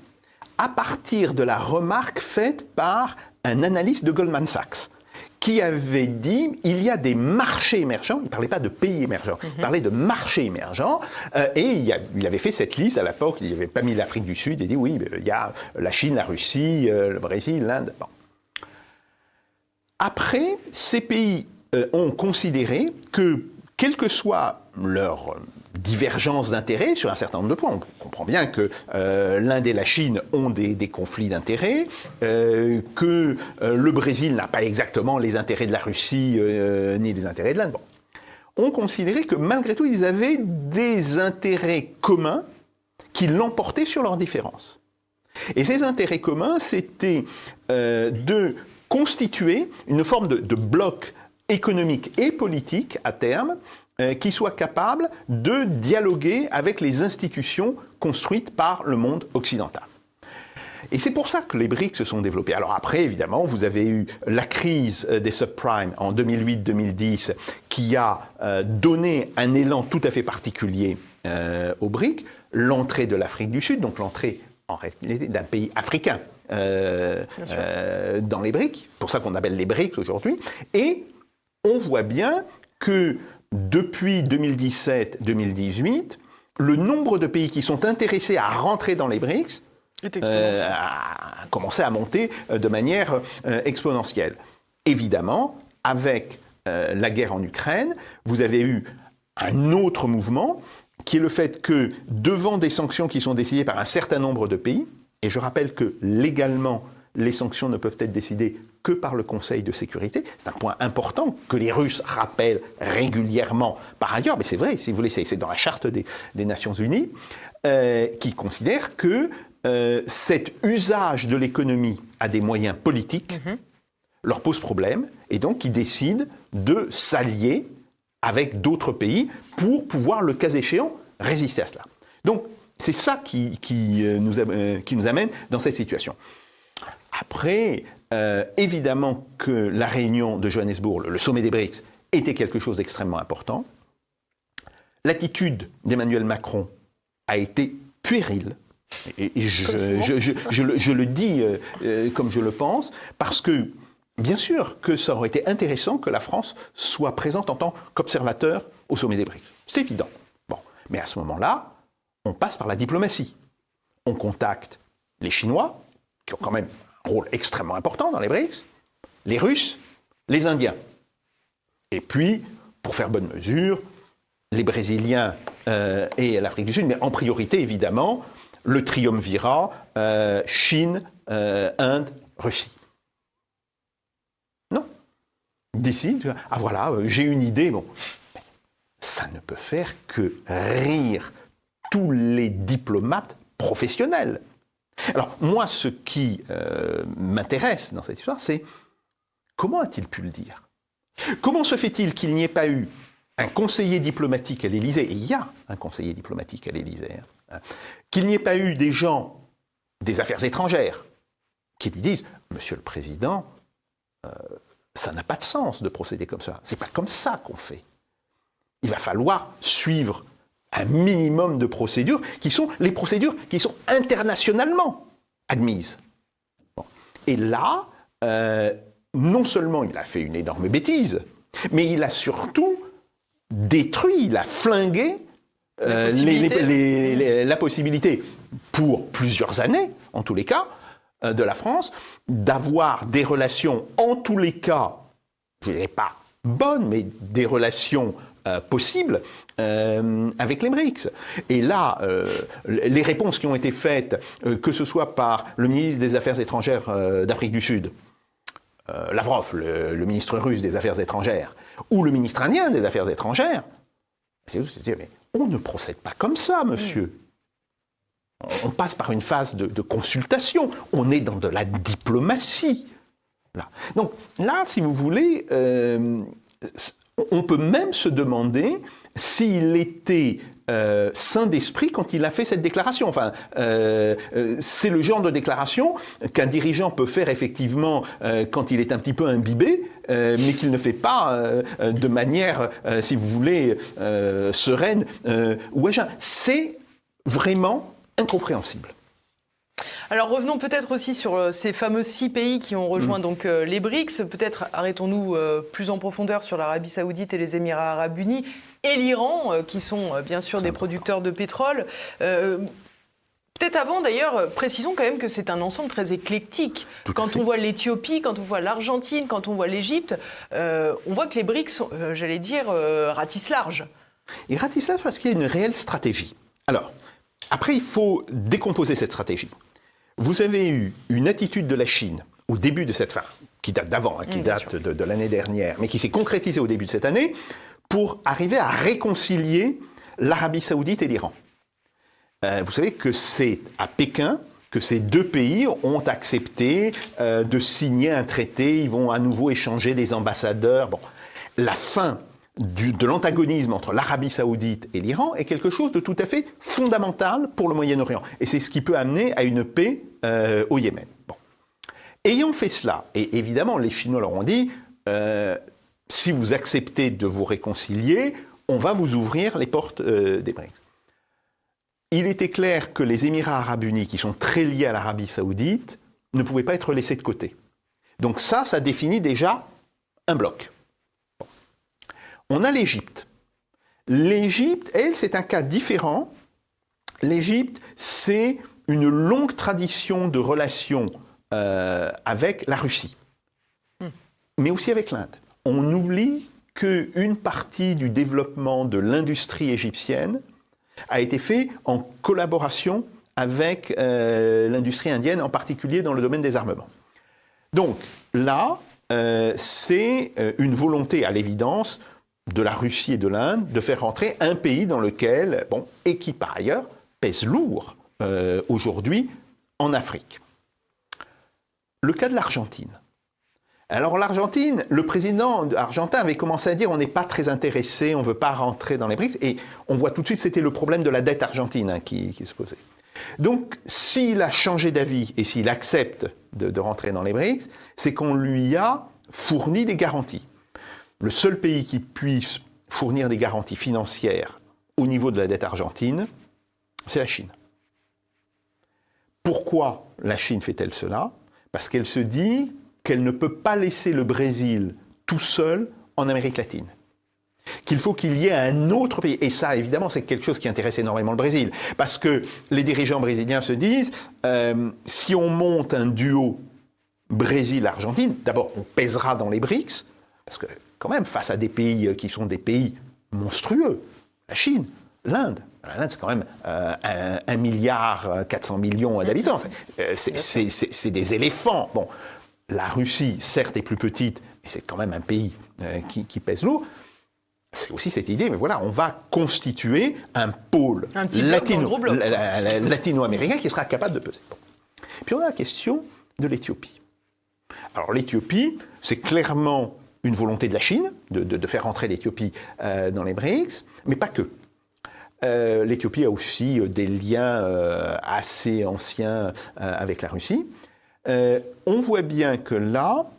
à partir de la remarque faite par un analyste de Goldman Sachs qui avait dit il y a des marchés émergents, il ne parlait pas de pays émergents, il parlait de marchés émergents, et il avait fait cette liste à l'époque, il n'avait pas mis l'Afrique du Sud, il dit oui, il y a la Chine, la Russie, le Brésil, l'Inde. Bon. Après, ces pays ont considéré que, quelle que soit leur divergence d'intérêts sur un certain nombre de points, on comprend bien que l'Inde et la Chine ont des conflits d'intérêts, que le Brésil n'a pas exactement les intérêts de la Russie ni les intérêts de l'Inde. Bon. On considérait que malgré tout, ils avaient des intérêts communs qui l'emportaient sur leurs différences. Et ces intérêts communs, c'était de constituer une forme de bloc économique et politique à terme qui soit capable de dialoguer avec les institutions construites par le monde occidental. Et c'est pour ça que les BRICS se sont développés. Alors après, évidemment, vous avez eu la crise des subprimes en 2008-2010 qui a donné un élan tout à fait particulier aux BRICS, l'entrée de l'Afrique du Sud, donc l'entrée en réalité d'un pays africain dans les BRICS, pour ça qu'on appelle les BRICS aujourd'hui, et on voit bien que depuis 2017-2018, le nombre de pays qui sont intéressés à rentrer dans les BRICS a commencé à monter de manière exponentielle. Évidemment, avec la guerre en Ukraine, vous avez eu un autre mouvement qui est le fait que, devant des sanctions qui sont décidées par un certain nombre de pays, et je rappelle que légalement, les sanctions ne peuvent être décidées que par le Conseil de sécurité. C'est un point important que les Russes rappellent régulièrement par ailleurs, mais c'est vrai, si vous voulez, c'est dans la charte des Nations Unies, qui considère que cet usage de l'économie à des moyens politiques leur pose problème, et donc qui décident de s'allier avec d'autres pays pour pouvoir, le cas échéant, résister à cela. Donc, c'est ça qui nous amène dans cette situation. Après, évidemment que la réunion de Johannesburg, le sommet des BRICS, était quelque chose d'extrêmement important. L'attitude d'Emmanuel Macron a été puérile. Et je le dis comme je le pense, parce que, bien sûr, que ça aurait été intéressant que la France soit présente en tant qu'observateur au sommet des BRICS. C'est évident. Bon. Mais à ce moment-là, on passe par la diplomatie. On contacte les Chinois, qui ont quand même un rôle extrêmement important dans les BRICS, les Russes, les Indiens. Et puis, pour faire bonne mesure, les Brésiliens et l'Afrique du Sud, mais en priorité, évidemment, le triumvirat Chine, Inde, Russie. Non. D'ici, ah voilà, j'ai une idée. Bon, ça ne peut faire que rire tous les diplomates professionnels. Alors, moi, ce qui m'intéresse dans cette histoire, c'est comment a-t-il pu le dire ? Comment se fait-il qu'il n'y ait pas eu un conseiller diplomatique à l'Élysée, et il y a un conseiller diplomatique à l'Élysée, qu'il n'y ait pas eu des gens des affaires étrangères qui lui disent « Monsieur le Président, ça n'a pas de sens de procéder comme ça. C'est pas comme ça qu'on fait. Il va falloir suivre un minimum de procédures qui sont les procédures qui sont internationalement admises. » Bon. Et là, non seulement il a fait une énorme bêtise, mais il a surtout détruit, il a flingué la possibilité, pour plusieurs années, en tous les cas, de la France, d'avoir des relations, en tous les cas, je ne dirais pas bonnes, mais des relations possibles avec les BRICS. Et là, les réponses qui ont été faites, que ce soit par le ministre des Affaires étrangères d'Afrique du Sud, Lavrov, le ministre russe des Affaires étrangères, ou le ministre indien des Affaires étrangères, mais on ne procède pas comme ça, monsieur. On passe par une phase de consultation. On est dans de la diplomatie. Là. Donc là, si vous voulez, on peut même se demander s'il était sain d'esprit quand il a fait cette déclaration. Enfin, c'est le genre de déclaration qu'un dirigeant peut faire effectivement quand il est un petit peu imbibé, mais qu'il ne fait pas de manière, si vous voulez, sereine ou à jeun. C'est vraiment incompréhensible. Alors revenons peut-être aussi sur ces fameux 6 pays qui ont rejoint donc les BRICS. Peut-être arrêtons-nous plus en profondeur sur l'Arabie Saoudite et les Émirats Arabes Unis et l'Iran, qui sont bien sûr des producteurs de pétrole. Peut-être avant d'ailleurs, précisons quand même que c'est un ensemble très éclectique. Quand on voit l'Éthiopie, quand on voit l'Argentine, quand on voit l'Égypte, on voit que les BRICS, j'allais dire, ratissent large. Ils ratissent large parce qu'il y a une réelle stratégie. Alors, après il faut décomposer cette stratégie. Vous avez eu une attitude de la Chine au début de cette fin, qui date d'avant, qui date de l'année dernière, mais qui s'est concrétisée au début de cette année, pour arriver à réconcilier l'Arabie Saoudite et l'Iran. Vous savez que c'est à Pékin que ces deux pays ont accepté de signer un traité, ils vont à nouveau échanger des ambassadeurs. Bon, la fin de l'antagonisme entre l'Arabie Saoudite et l'Iran est quelque chose de tout à fait fondamental pour le Moyen-Orient. Et c'est ce qui peut amener à une paix au Yémen. Bon. Ayant fait cela, et évidemment les Chinois leur ont dit, si vous acceptez de vous réconcilier, on va vous ouvrir les portes des BRICS. Il était clair que les Émirats Arabes Unis, qui sont très liés à l'Arabie Saoudite, ne pouvaient pas être laissés de côté. Donc ça définit déjà un bloc. On a l'Égypte. L'Égypte, elle, c'est un cas différent. L'Égypte, c'est une longue tradition de relations avec la Russie, mais aussi avec l'Inde. On oublie qu'une partie du développement de l'industrie égyptienne a été fait en collaboration avec l'industrie indienne, en particulier dans le domaine des armements. Donc là, c'est une volonté, à l'évidence, de la Russie et de l'Inde, de faire rentrer un pays dans lequel, et qui par ailleurs pèse lourd aujourd'hui en Afrique. Le cas de l'Argentine. Alors l'Argentine, le président argentin avait commencé à dire on n'est pas très intéressé, on ne veut pas rentrer dans les BRICS, et on voit tout de suite c'était le problème de la dette argentine qui se posait. Donc s'il a changé d'avis et s'il accepte de rentrer dans les BRICS, c'est qu'on lui a fourni des garanties. Le seul pays qui puisse fournir des garanties financières au niveau de la dette argentine, c'est la Chine. Pourquoi la Chine fait-elle cela? Parce qu'elle se dit qu'elle ne peut pas laisser le Brésil tout seul en Amérique latine. Qu'il faut qu'il y ait un autre pays. Et ça, évidemment, c'est quelque chose qui intéresse énormément le Brésil. Parce que les dirigeants brésiliens se disent, si on monte un duo Brésil-Argentine, d'abord, on pèsera dans les BRICS, parce que quand même, face à des pays qui sont des pays monstrueux, la Chine, l'Inde, l'Inde, c'est quand même 1,4 milliard d'habitants. C'est des éléphants. Bon, la Russie, certes, est plus petite, mais c'est quand même un pays qui pèse lourd. C'est aussi cette idée, mais voilà, on va constituer un pôle latino-américain qui sera capable de peser. Bon. Puis on a la question de l'Éthiopie. Alors l'Éthiopie, c'est clairement une volonté de la Chine de faire rentrer l'Éthiopie dans les BRICS, mais pas que. L'Éthiopie a aussi des liens assez anciens avec la Russie. On voit bien que là,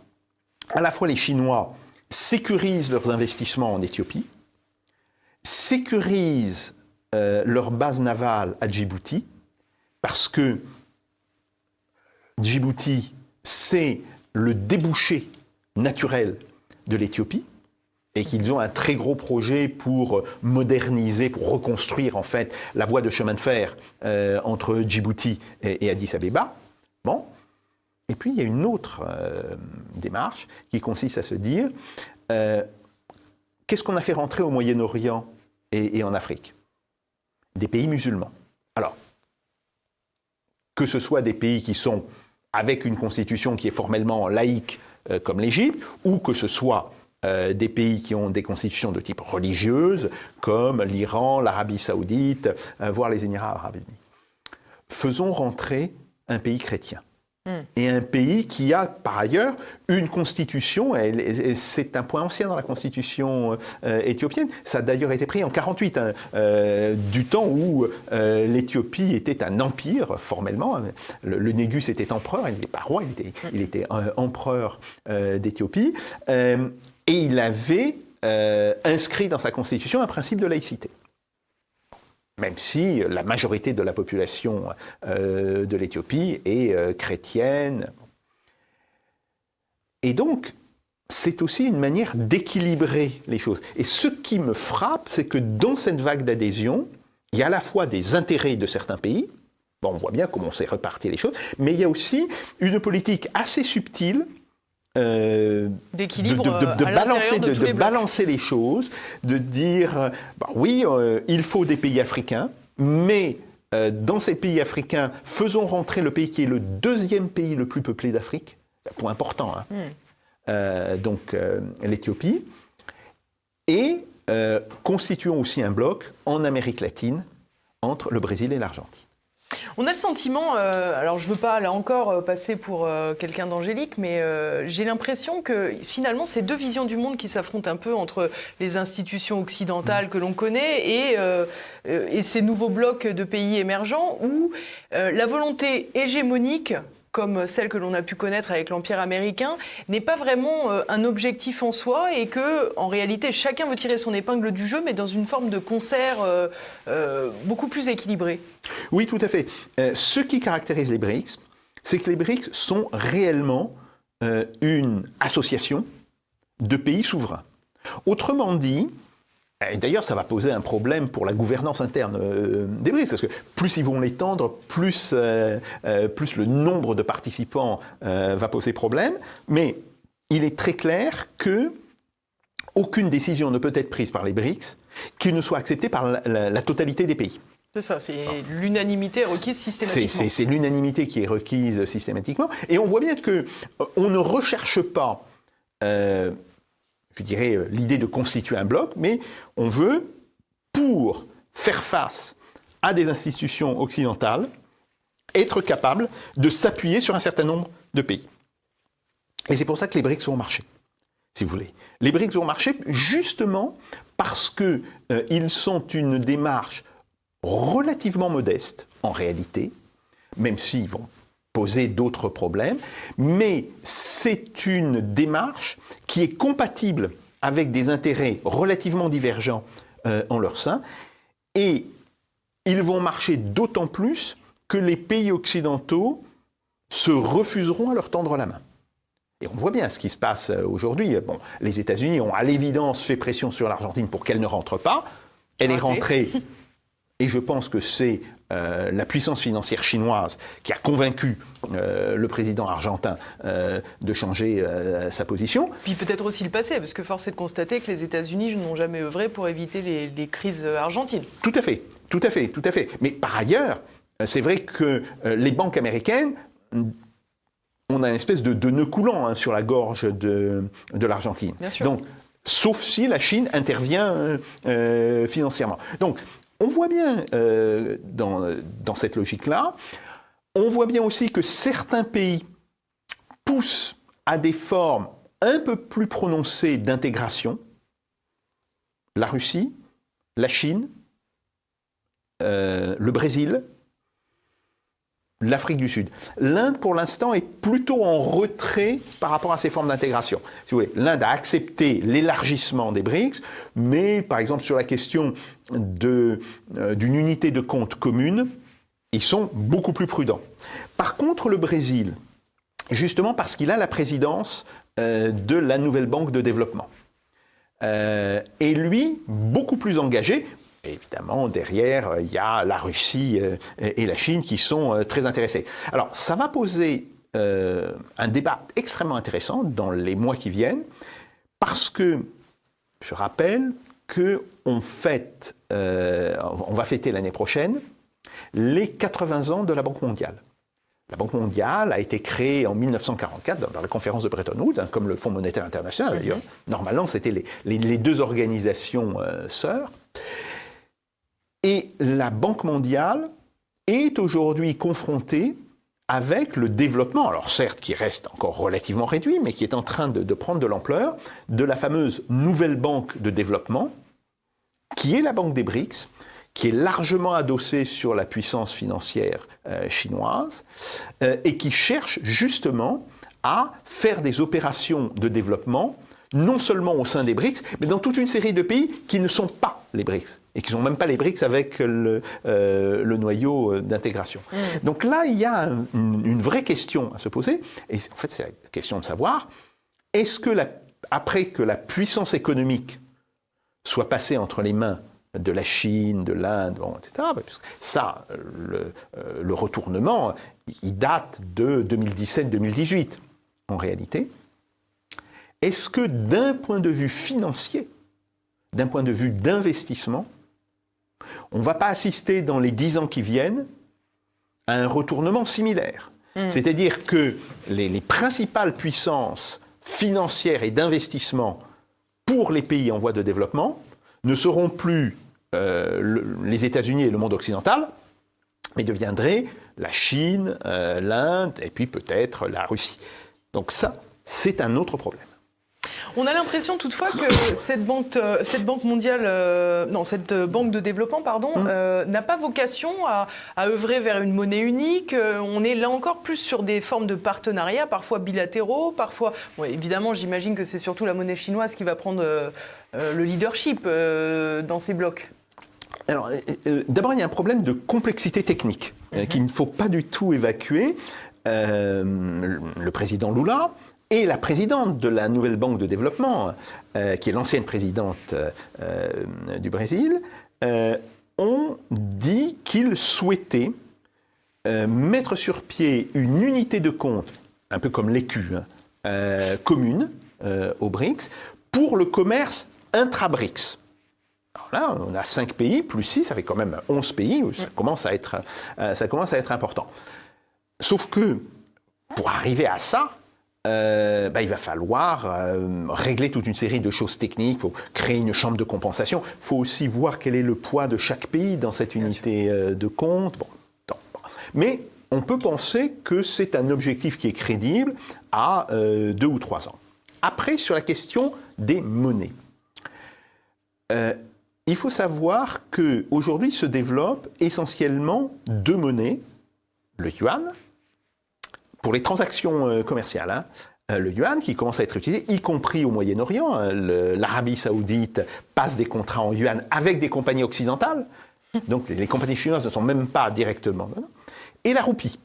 à la fois les Chinois sécurisent leurs investissements en Éthiopie, sécurisent leur base navale à Djibouti, parce que Djibouti, c'est le débouché naturel de l'Éthiopie, et qu'ils ont un très gros projet pour moderniser, pour reconstruire en fait la voie de chemin de fer entre Djibouti et Addis Abeba. Bon. Et puis il y a une autre démarche qui consiste à se dire qu'est-ce qu'on a fait rentrer au Moyen-Orient et en Afrique? Des pays musulmans. Alors, que ce soit des pays qui sont avec une constitution qui est formellement laïque comme l'Égypte, ou que ce soit des pays qui ont des constitutions de type religieuse, comme l'Iran, l'Arabie Saoudite, voire les Émirats Arabes Unis. Faisons rentrer un pays chrétien. Et un pays qui a, par ailleurs, une constitution, c'est un point ancien dans la constitution éthiopienne, ça a d'ailleurs été pris en 1948, du temps où l'Éthiopie était un empire, formellement. Le Négus était empereur, il n'était pas roi, il était empereur d'Éthiopie, et il avait inscrit dans sa constitution un principe de laïcité. Même si la majorité de la population de l'Éthiopie est chrétienne. Et donc, c'est aussi une manière d'équilibrer les choses. Et ce qui me frappe, c'est que dans cette vague d'adhésion, il y a à la fois des intérêts de certains pays, bon, on voit bien comment on s'est réparti les choses, mais il y a aussi une politique assez subtile d'équilibre de balancer les choses, de dire oui, il faut des pays africains, mais dans ces pays africains, faisons rentrer le pays qui est le deuxième pays le plus peuplé d'Afrique, point important, donc l'Éthiopie, et constituons aussi un bloc en Amérique latine entre le Brésil et l'Argentine. On a le sentiment, alors je ne veux pas là encore passer pour quelqu'un d'angélique, mais j'ai l'impression que finalement ces deux visions du monde qui s'affrontent un peu entre les institutions occidentales que l'on connaît et ces nouveaux blocs de pays émergents où la volonté hégémonique, comme celle que l'on a pu connaître avec l'Empire américain, n'est pas vraiment un objectif en soi et que, en réalité, chacun veut tirer son épingle du jeu, mais dans une forme de concert beaucoup plus équilibré. Oui, tout à fait. Ce qui caractérise les BRICS, c'est que les BRICS sont réellement une association de pays souverains. Autrement dit, et d'ailleurs, ça va poser un problème pour la gouvernance interne des BRICS, parce que plus ils vont l'étendre, plus le nombre de participants va poser problème. Mais il est très clair que aucune décision ne peut être prise par les BRICS qui ne soit acceptée par la totalité des pays. C'est ça, c'est l'unanimité requise systématiquement. C'est l'unanimité qui est requise systématiquement. Et on voit bien qu'on ne recherche pas... je dirais, l'idée de constituer un bloc, mais on veut, pour faire face à des institutions occidentales, être capable de s'appuyer sur un certain nombre de pays. Et c'est pour ça que les BRICS vont marcher, si vous voulez. Les BRICS vont marcher justement parce qu'ils sont une démarche relativement modeste, en réalité, même s'ils vont poser d'autres problèmes, mais c'est une démarche qui est compatible avec des intérêts relativement divergents en leur sein, et ils vont marcher d'autant plus que les pays occidentaux se refuseront à leur tendre la main. Et on voit bien ce qui se passe aujourd'hui. Bon, les États-Unis ont à l'évidence fait pression sur l'Argentine pour qu'elle ne rentre pas. Elle est rentrée, et je pense que c'est la puissance financière chinoise qui a convaincu le président argentin de changer sa position. Puis peut-être aussi le passé, parce que force est de constater que les États-Unis n'ont jamais œuvré pour éviter les crises argentines. Tout à fait, tout à fait, tout à fait. Mais par ailleurs, c'est vrai que les banques américaines, on a une espèce de nœud coulant sur la gorge de l'Argentine. Bien sûr. Donc, sauf si la Chine intervient financièrement. Donc, on voit bien dans cette logique-là, on voit bien aussi que certains pays poussent à des formes un peu plus prononcées d'intégration. La Russie, la Chine, le Brésil, l'Afrique du Sud. L'Inde, pour l'instant, est plutôt en retrait par rapport à ces formes d'intégration. Si vous voulez, l'Inde a accepté l'élargissement des BRICS, mais par exemple sur la question d'une unité de compte commune, ils sont beaucoup plus prudents. Par contre, le Brésil, justement parce qu'il a la présidence de la nouvelle banque de développement, est lui beaucoup plus engagé. Évidemment, derrière, il y a la Russie et la Chine qui sont très intéressés. Alors, ça va poser un débat extrêmement intéressant dans les mois qui viennent, parce que, je rappelle qu'on va fêter l'année prochaine les 80 ans de la Banque mondiale. La Banque mondiale a été créée en 1944 dans la conférence de Bretton Woods, comme le Fonds monétaire international d'ailleurs. Normalement, c'était les deux organisations sœurs. Et la Banque mondiale est aujourd'hui confrontée avec le développement, alors certes qui reste encore relativement réduit, mais qui est en train de prendre de l'ampleur, de la fameuse nouvelle banque de développement, qui est la banque des BRICS, qui est largement adossée sur la puissance financière chinoise, et qui cherche justement à faire des opérations de développement non seulement au sein des BRICS, mais dans toute une série de pays qui ne sont pas les BRICS, et qui ne sont même pas les BRICS avec le noyau d'intégration. Donc là, il y a une vraie question à se poser, et en fait, c'est la question de savoir, est-ce que, après que la puissance économique soit passée entre les mains de la Chine, de l'Inde, etc., ça, le retournement, il date de 2017-2018, en réalité. Est-ce que d'un point de vue financier, d'un point de vue d'investissement, on ne va pas assister dans les 10 ans qui viennent à un retournement similaire? C'est-à-dire que les principales puissances financières et d'investissement pour les pays en voie de développement ne seront plus les États-Unis et le monde occidental, mais deviendraient la Chine, l'Inde et puis peut-être la Russie. Donc ça, c'est un autre problème. On a l'impression toutefois que cette banque de développement, n'a pas vocation à œuvrer vers une monnaie unique. On est là encore plus sur des formes de partenariats, parfois bilatéraux, parfois... Bon, évidemment, j'imagine que c'est surtout la monnaie chinoise qui va prendre le leadership dans ces blocs. Alors, d'abord, il y a un problème de complexité technique qu'il ne faut pas du tout évacuer. Le président Lula et la présidente de la nouvelle banque de développement, qui est l'ancienne présidente du Brésil, ont dit qu'ils souhaitaient mettre sur pied une unité de compte, un peu comme l'écu, commune aux BRICS, pour le commerce intra-BRICS. Alors là, on a 5 pays, plus 6, ça fait quand même 11 pays, où ça commence à être important. Sauf que, pour arriver à ça, il va falloir régler toute une série de choses techniques, il faut créer une chambre de compensation, il faut aussi voir quel est le poids de chaque pays dans cette unité de compte. Mais on peut penser que c'est un objectif qui est crédible à 2 ou 3 ans. Après, sur la question des monnaies. Il faut savoir qu'aujourd'hui se développent essentiellement 2 monnaies, le yuan pour les transactions commerciales, hein, le yuan qui commence à être utilisé, y compris au Moyen-Orient. Hein, l'Arabie saoudite passe des contrats en yuan avec des compagnies occidentales. Donc les compagnies chinoises ne sont même pas directement. Et la roupie.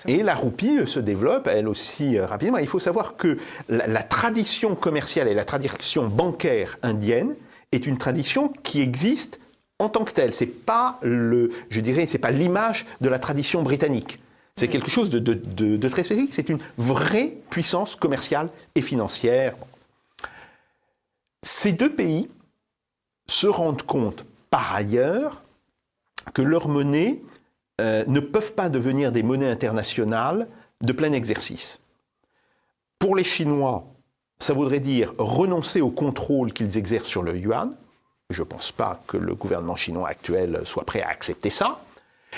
Et la roupie se développe, elle aussi, rapidement. Il faut savoir que la tradition commerciale et la tradition bancaire indienne est une tradition qui existe en tant que telle. C'est pas c'est pas l'image de la tradition britannique. C'est quelque chose de très spécifique. C'est une vraie puissance commerciale et financière. Ces deux pays se rendent compte, par ailleurs, que leurs monnaies ne peuvent pas devenir des monnaies internationales de plein exercice. Pour les Chinois, ça voudrait dire renoncer au contrôle qu'ils exercent sur le yuan. Je ne pense pas que le gouvernement chinois actuel soit prêt à accepter ça.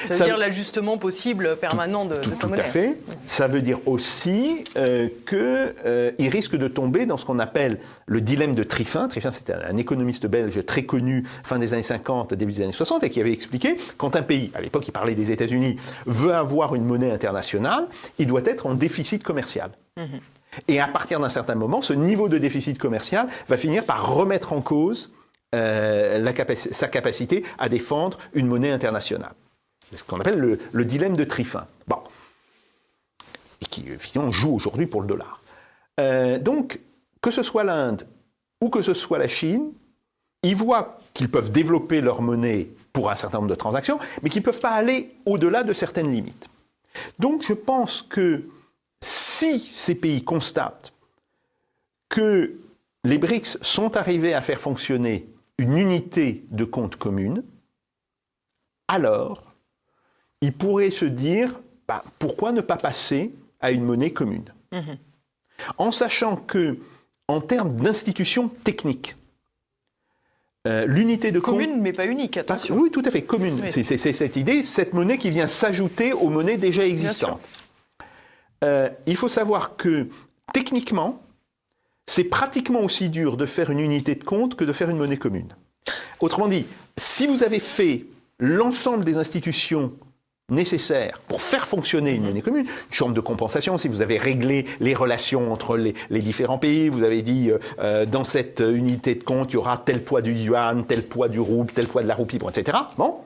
Ça veut dire l'ajustement possible permanent de sa monnaie. Tout à fait. Ça veut dire aussi qu'ils risquent de tomber dans ce qu'on appelle le dilemme de Triffin. Triffin, c'était un économiste belge très connu, fin des années 50, début des années 60, et qui avait expliqué, quand un pays, à l'époque il parlait des États-Unis, veut avoir une monnaie internationale, il doit être en déficit commercial. Et à partir d'un certain moment, ce niveau de déficit commercial va finir par remettre en cause sa capacité à défendre une monnaie internationale. C'est ce qu'on appelle le dilemme de Triffin. Bon. Et qui, finalement, joue aujourd'hui pour le dollar. Donc, que ce soit l'Inde ou que ce soit la Chine, ils voient qu'ils peuvent développer leur monnaie pour un certain nombre de transactions, mais qu'ils ne peuvent pas aller au-delà de certaines limites. Donc, je pense que si ces pays constatent que les BRICS sont arrivés à faire fonctionner une unité de compte commune, alors ils pourraient se dire, pourquoi ne pas passer à une monnaie commune ? En sachant que, en termes d'institutions techniques, l'unité de compte... Commune, mais pas unique, attention. Oui, tout à fait, commune. Oui. C'est cette idée, cette monnaie qui vient s'ajouter aux monnaies déjà existantes. Il faut savoir que, techniquement, c'est pratiquement aussi dur de faire une unité de compte que de faire une monnaie commune. Autrement dit, si vous avez fait l'ensemble des institutions nécessaires pour faire fonctionner une monnaie commune, une chambre de compensation, si vous avez réglé les relations entre les différents pays, vous avez dit dans cette unité de compte, il y aura tel poids du yuan, tel poids du rouble, tel poids de la roupie, etc. Bon,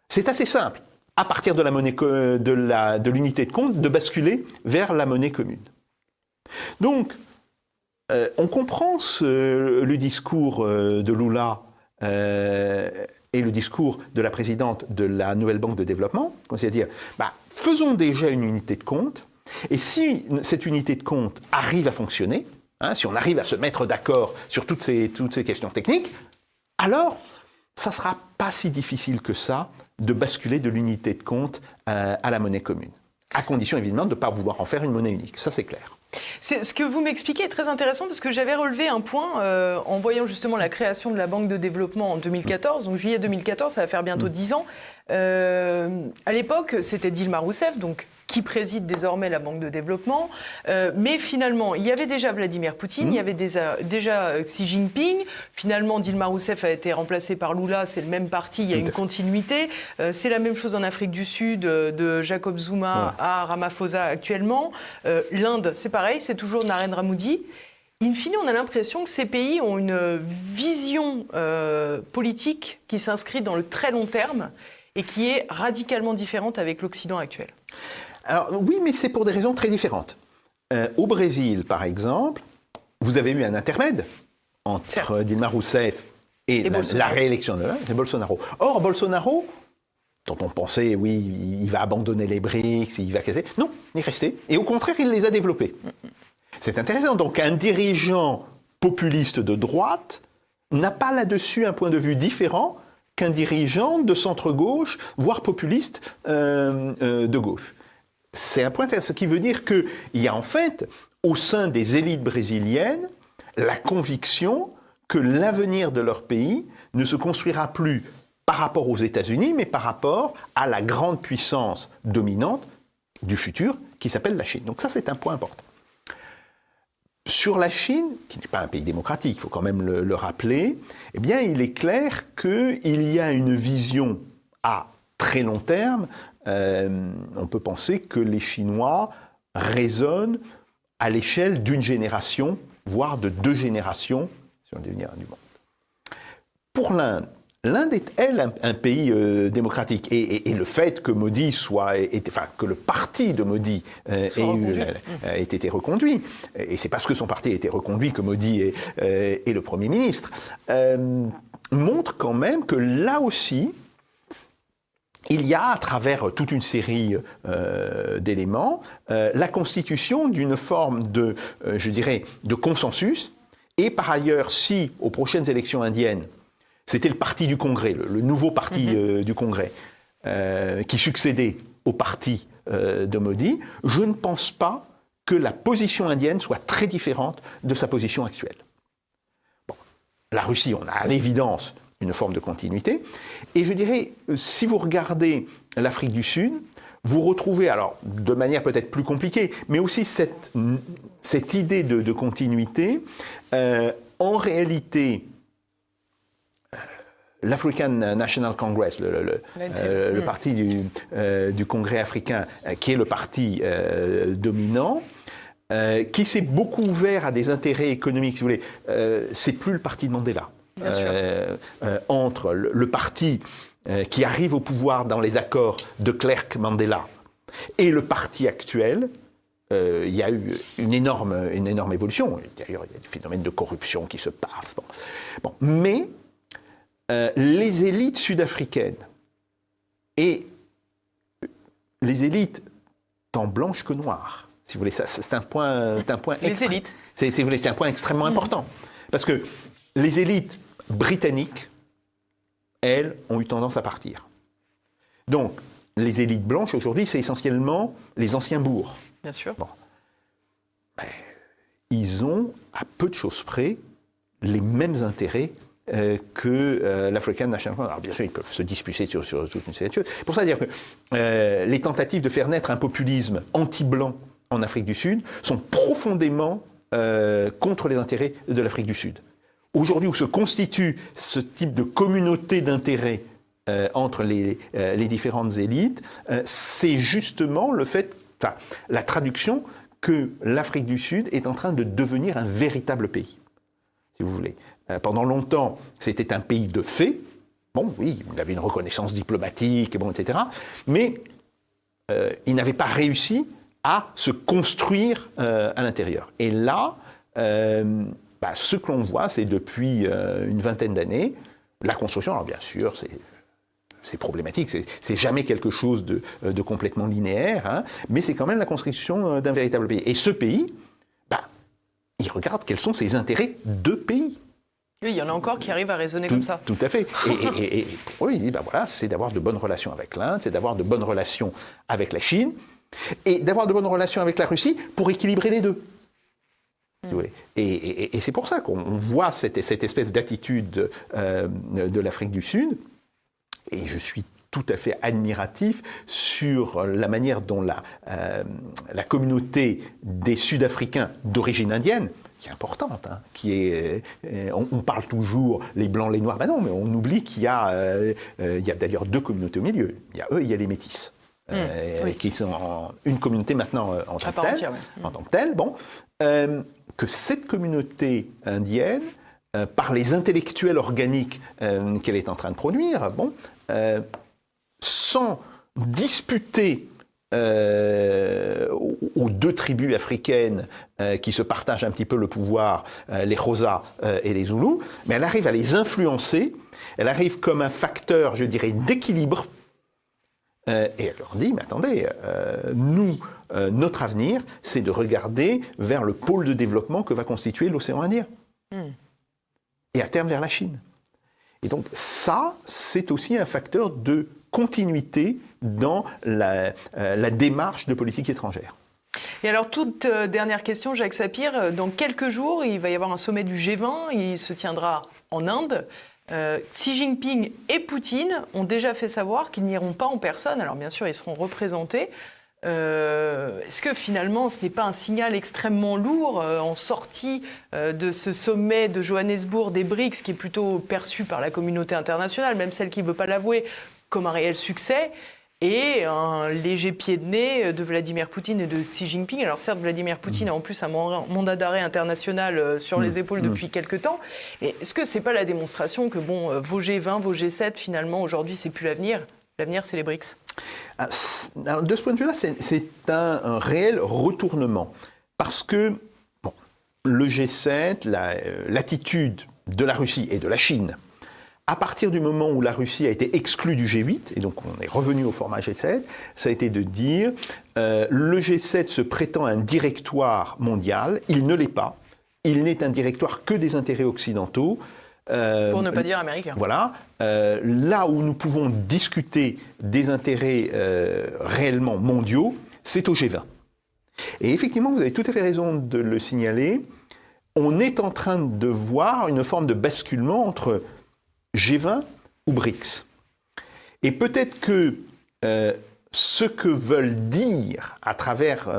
c'est assez simple, à partir de la monnaie de l'unité de compte, de basculer vers la monnaie commune. Donc, on comprend le discours de Lula et le discours de la présidente de la Nouvelle Banque de Développement, c'est-à-dire, faisons déjà une unité de compte, et si cette unité de compte arrive à fonctionner, si on arrive à se mettre d'accord sur toutes ces questions techniques, alors ça ne sera pas si difficile que ça de basculer de l'unité de compte à la monnaie commune, à condition évidemment de ne pas vouloir en faire une monnaie unique, ça c'est clair. Ce que vous m'expliquez est très intéressant parce que j'avais relevé un point en voyant justement la création de la Banque de développement en 2014, donc juillet 2014, ça va faire bientôt 10 ans. À l'époque, c'était Dilma Rousseff, donc qui préside désormais la Banque de développement. Mais finalement, il y avait déjà Vladimir Poutine, il y avait déjà Xi Jinping. Finalement, Dilma Rousseff a été remplacée par Lula, c'est le même parti, il y a une continuité. C'est la même chose en Afrique du Sud, de Jacob Zuma à Ramaphosa actuellement. L'Inde, c'est pareil, c'est toujours Narendra Modi. In fine, on a l'impression que ces pays ont une vision politique qui s'inscrit dans le très long terme et qui est radicalement différente avec l'Occident actuel. Alors oui, mais c'est pour des raisons très différentes. Au Brésil, par exemple, vous avez eu un intermède entre Dilma Rousseff et la réélection de Bolsonaro. Or, Bolsonaro, dont on pensait, oui, il va abandonner les BRICS, il va casser, non, il est resté. Et au contraire, il les a développés. C'est intéressant. Donc, un dirigeant populiste de droite n'a pas là-dessus un point de vue différent qu'un dirigeant de centre-gauche, voire populiste de gauche. C'est un point intéressant, ce qui veut dire qu'il y a en fait, au sein des élites brésiliennes, la conviction que l'avenir de leur pays ne se construira plus par rapport aux États-Unis, mais par rapport à la grande puissance dominante du futur qui s'appelle la Chine. Donc ça, c'est un point important. Sur la Chine, qui n'est pas un pays démocratique, il faut quand même le rappeler, eh bien, il est clair qu'il y a une vision à très long terme, on peut penser que les Chinois raisonnent à l'échelle d'une génération, voire de 2 générations, sur le devenir du monde. Pour l'Inde, l'Inde est, elle, un pays démocratique. Et le fait que Modi que le parti de Modi ait été reconduit, et c'est parce que son parti a été reconduit que Modi est le Premier ministre, montre quand même que là aussi, il y a, à travers toute une série d'éléments, la constitution d'une forme de, je dirais, de consensus. Et par ailleurs, si aux prochaines élections indiennes, c'était le parti du Congrès, le nouveau parti du Congrès, qui succédait au parti de Modi, je ne pense pas que la position indienne soit très différente de sa position actuelle. Bon, la Russie, on a à l'évidence une forme de continuité. Et je dirais, si vous regardez l'Afrique du Sud, vous retrouvez, alors de manière peut-être plus compliquée, mais aussi cette idée de continuité. En réalité, l'African National Congress, le parti du Congrès africain, qui est le parti dominant, qui s'est beaucoup ouvert à des intérêts économiques, si vous voulez, c'est plus le parti de Mandela. Entre le parti qui arrive au pouvoir dans les accords de Klerk-Mandela et le parti actuel, il y a eu une énorme évolution. D'ailleurs, il y a des phénomènes de corruption qui se passent. Bon. Mais les élites sud-africaines et les élites tant blanches que noires, si vous voulez, ça, c'est un point les élites. C'est un point extrêmement important. Parce que les élites britanniques, elles, ont eu tendance à partir. Donc, les élites blanches, aujourd'hui, c'est essentiellement les anciens bourgs. Bien sûr. Bon. Ben, ils ont, à peu de choses près, les mêmes intérêts que l'African National Congress. Alors, bien sûr, ils peuvent se disputer sur toute une série de choses. C'est pour ça dire que les tentatives de faire naître un populisme anti-blanc en Afrique du Sud sont profondément contre les intérêts de l'Afrique du Sud. Aujourd'hui, où se constitue ce type de communauté d'intérêts entre les différentes élites, c'est justement le fait, la traduction que l'Afrique du Sud est en train de devenir un véritable pays, si vous voulez. Pendant longtemps, c'était un pays de fait. Bon, oui, il avait une reconnaissance diplomatique, bon, etc. Mais il n'avait pas réussi à se construire à l'intérieur. Et là, ce que l'on voit, c'est depuis une vingtaine d'années, la construction, alors bien sûr, c'est problématique, c'est jamais quelque chose de complètement linéaire, hein, mais c'est quand même la construction d'un véritable pays. Et ce pays, il regarde quels sont ses intérêts de pays. Oui, il y en a encore qui arrivent à raisonner comme ça. Tout à fait. Et pour eux, il dit, voilà, c'est d'avoir de bonnes relations avec l'Inde, c'est d'avoir de bonnes relations avec la Chine, et d'avoir de bonnes relations avec la Russie pour équilibrer les deux. Et c'est pour ça qu'on voit cette espèce d'attitude de l'Afrique du Sud, et je suis tout à fait admiratif sur la manière dont la communauté des Sud-Africains d'origine indienne, qui est importante, hein, on parle toujours les Blancs, les Noirs, non, mais on oublie qu'il y a d'ailleurs 2 communautés au milieu. Il y a eux et il y a les Métis, qui sont une communauté maintenant en tant que telle. Bon, que cette communauté indienne, par les intellectuels organiques qu'elle est en train de produire, sans disputer aux 2 tribus africaines qui se partagent un petit peu le pouvoir, les Xhosa et les Zoulous, mais elle arrive à les influencer, elle arrive comme un facteur, je dirais, d'équilibre, et elle leur dit, mais attendez, nous, notre avenir, c'est de regarder vers le pôle de développement que va constituer l'océan Indien. Et à terme vers la Chine. Et donc ça, c'est aussi un facteur de continuité dans la démarche de politique étrangère. Et alors, toute dernière question, Jacques Sapir. Dans quelques jours, il va y avoir un sommet du G20. Il se tiendra en Inde. Xi Jinping et Poutine ont déjà fait savoir qu'ils n'iront pas en personne. Alors, bien sûr, ils seront représentés. Est-ce que finalement, ce n'est pas un signal extrêmement lourd en sortie de ce sommet de Johannesburg des BRICS, qui est plutôt perçu par la communauté internationale, même celle qui ne veut pas l'avouer, comme un réel succès et un léger pied de nez de Vladimir Poutine et de Xi Jinping. Alors certes, Vladimir Poutine a en plus un mandat d'arrêt international sur les épaules depuis quelques temps. Mais est-ce que c'est pas la démonstration que vos G20, vos G7, finalement, aujourd'hui, c'est plus l'avenir? L'avenir, c'est les BRICS. Alors, de ce point de vue-là, c'est un réel retournement. Parce que le G7, l'attitude de la Russie et de la Chine, à partir du moment où la Russie a été exclue du G8, et donc on est revenu au format G7, ça a été de dire le G7 se prétend un directoire mondial, il ne l'est pas, il n'est un directoire que des intérêts occidentaux. Pour ne pas dire américain. Voilà. Là où nous pouvons discuter des intérêts réellement mondiaux, c'est au G20. Et effectivement, vous avez tout à fait raison de le signaler, on est en train de voir une forme de basculement entre G20 ou BRICS. Et peut-être que ce que veulent dire à travers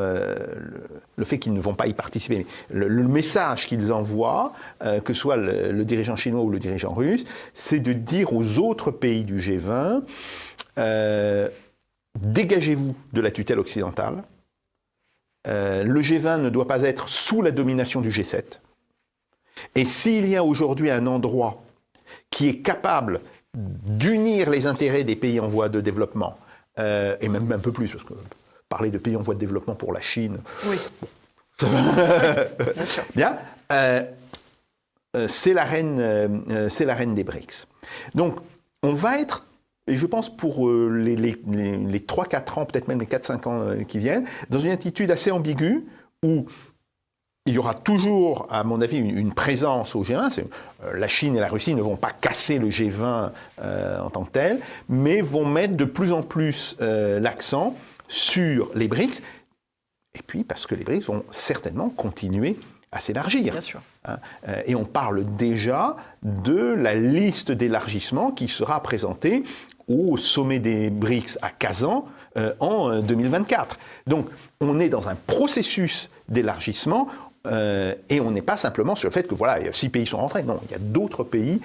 le fait qu'ils ne vont pas y participer, le message qu'ils envoient, que ce soit le dirigeant chinois ou le dirigeant russe, c'est de dire aux autres pays du G20 dégagez-vous de la tutelle occidentale. Le G20 ne doit pas être sous la domination du G7. Et s'il y a aujourd'hui un endroit qui est capable d'unir les intérêts des pays en voie de développement, et même un peu plus, parce que parler de pays en voie de développement pour la Chine... Oui. Bon. Bien sûr. Bien. C'est la reine des BRICS. Donc, on va être, et je pense pour les 3-4 ans, peut-être même les 4-5 ans qui viennent, dans une attitude assez ambiguë, où il y aura toujours, à mon avis, une présence au G20. La Chine et la Russie ne vont pas casser le G20 en tant que tel, mais vont mettre de plus en plus l'accent sur les BRICS, et puis parce que les BRICS vont certainement continuer à s'élargir. Bien sûr. Et on parle déjà de la liste d'élargissement qui sera présentée au sommet des BRICS à Kazan en 2024. Donc, on est dans un processus d'élargissement et on n'est pas simplement sur le fait que voilà, 6 pays sont rentrés. Non, il y a d'autres pays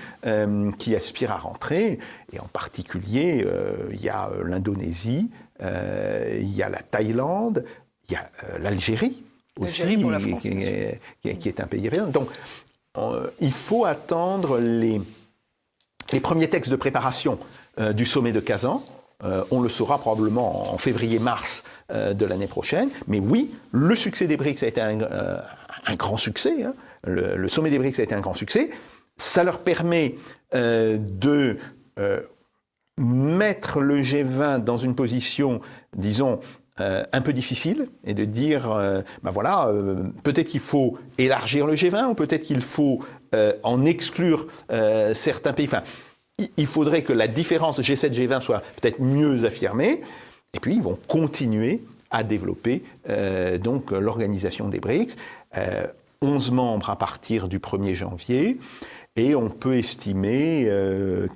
qui aspirent à rentrer, et en particulier, il y a l'Indonésie, il y a la Thaïlande, il y a l'Algérie aussi, pour la France, qui est un pays réel. Donc, il faut attendre les premiers textes de préparation du sommet de Kazan. On le saura probablement en février-mars de l'année prochaine. Mais oui, le succès des BRICS a été un grand succès. Hein. Le sommet des BRICS a été un grand succès. Ça leur permet de mettre le G20 dans une position, disons, un peu difficile, et de dire, ben voilà, peut-être qu'il faut élargir le G20, ou peut-être qu'il faut en exclure certains pays. Enfin, il faudrait que la différence G7-G20 soit peut-être mieux affirmée, et puis ils vont continuer à développer donc l'organisation des BRICS. 11 membres à partir du 1er janvier, et on peut estimer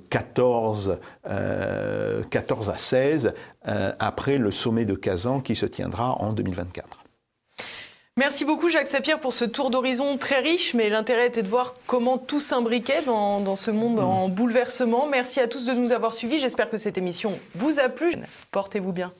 14 à 16 après le sommet de Kazan qui se tiendra en 2024. Merci beaucoup Jacques Sapir pour ce tour d'horizon très riche, mais l'intérêt était de voir comment tout s'imbriquait dans ce monde en bouleversement. Merci à tous de nous avoir suivis, j'espère que cette émission vous a plu. Portez-vous bien.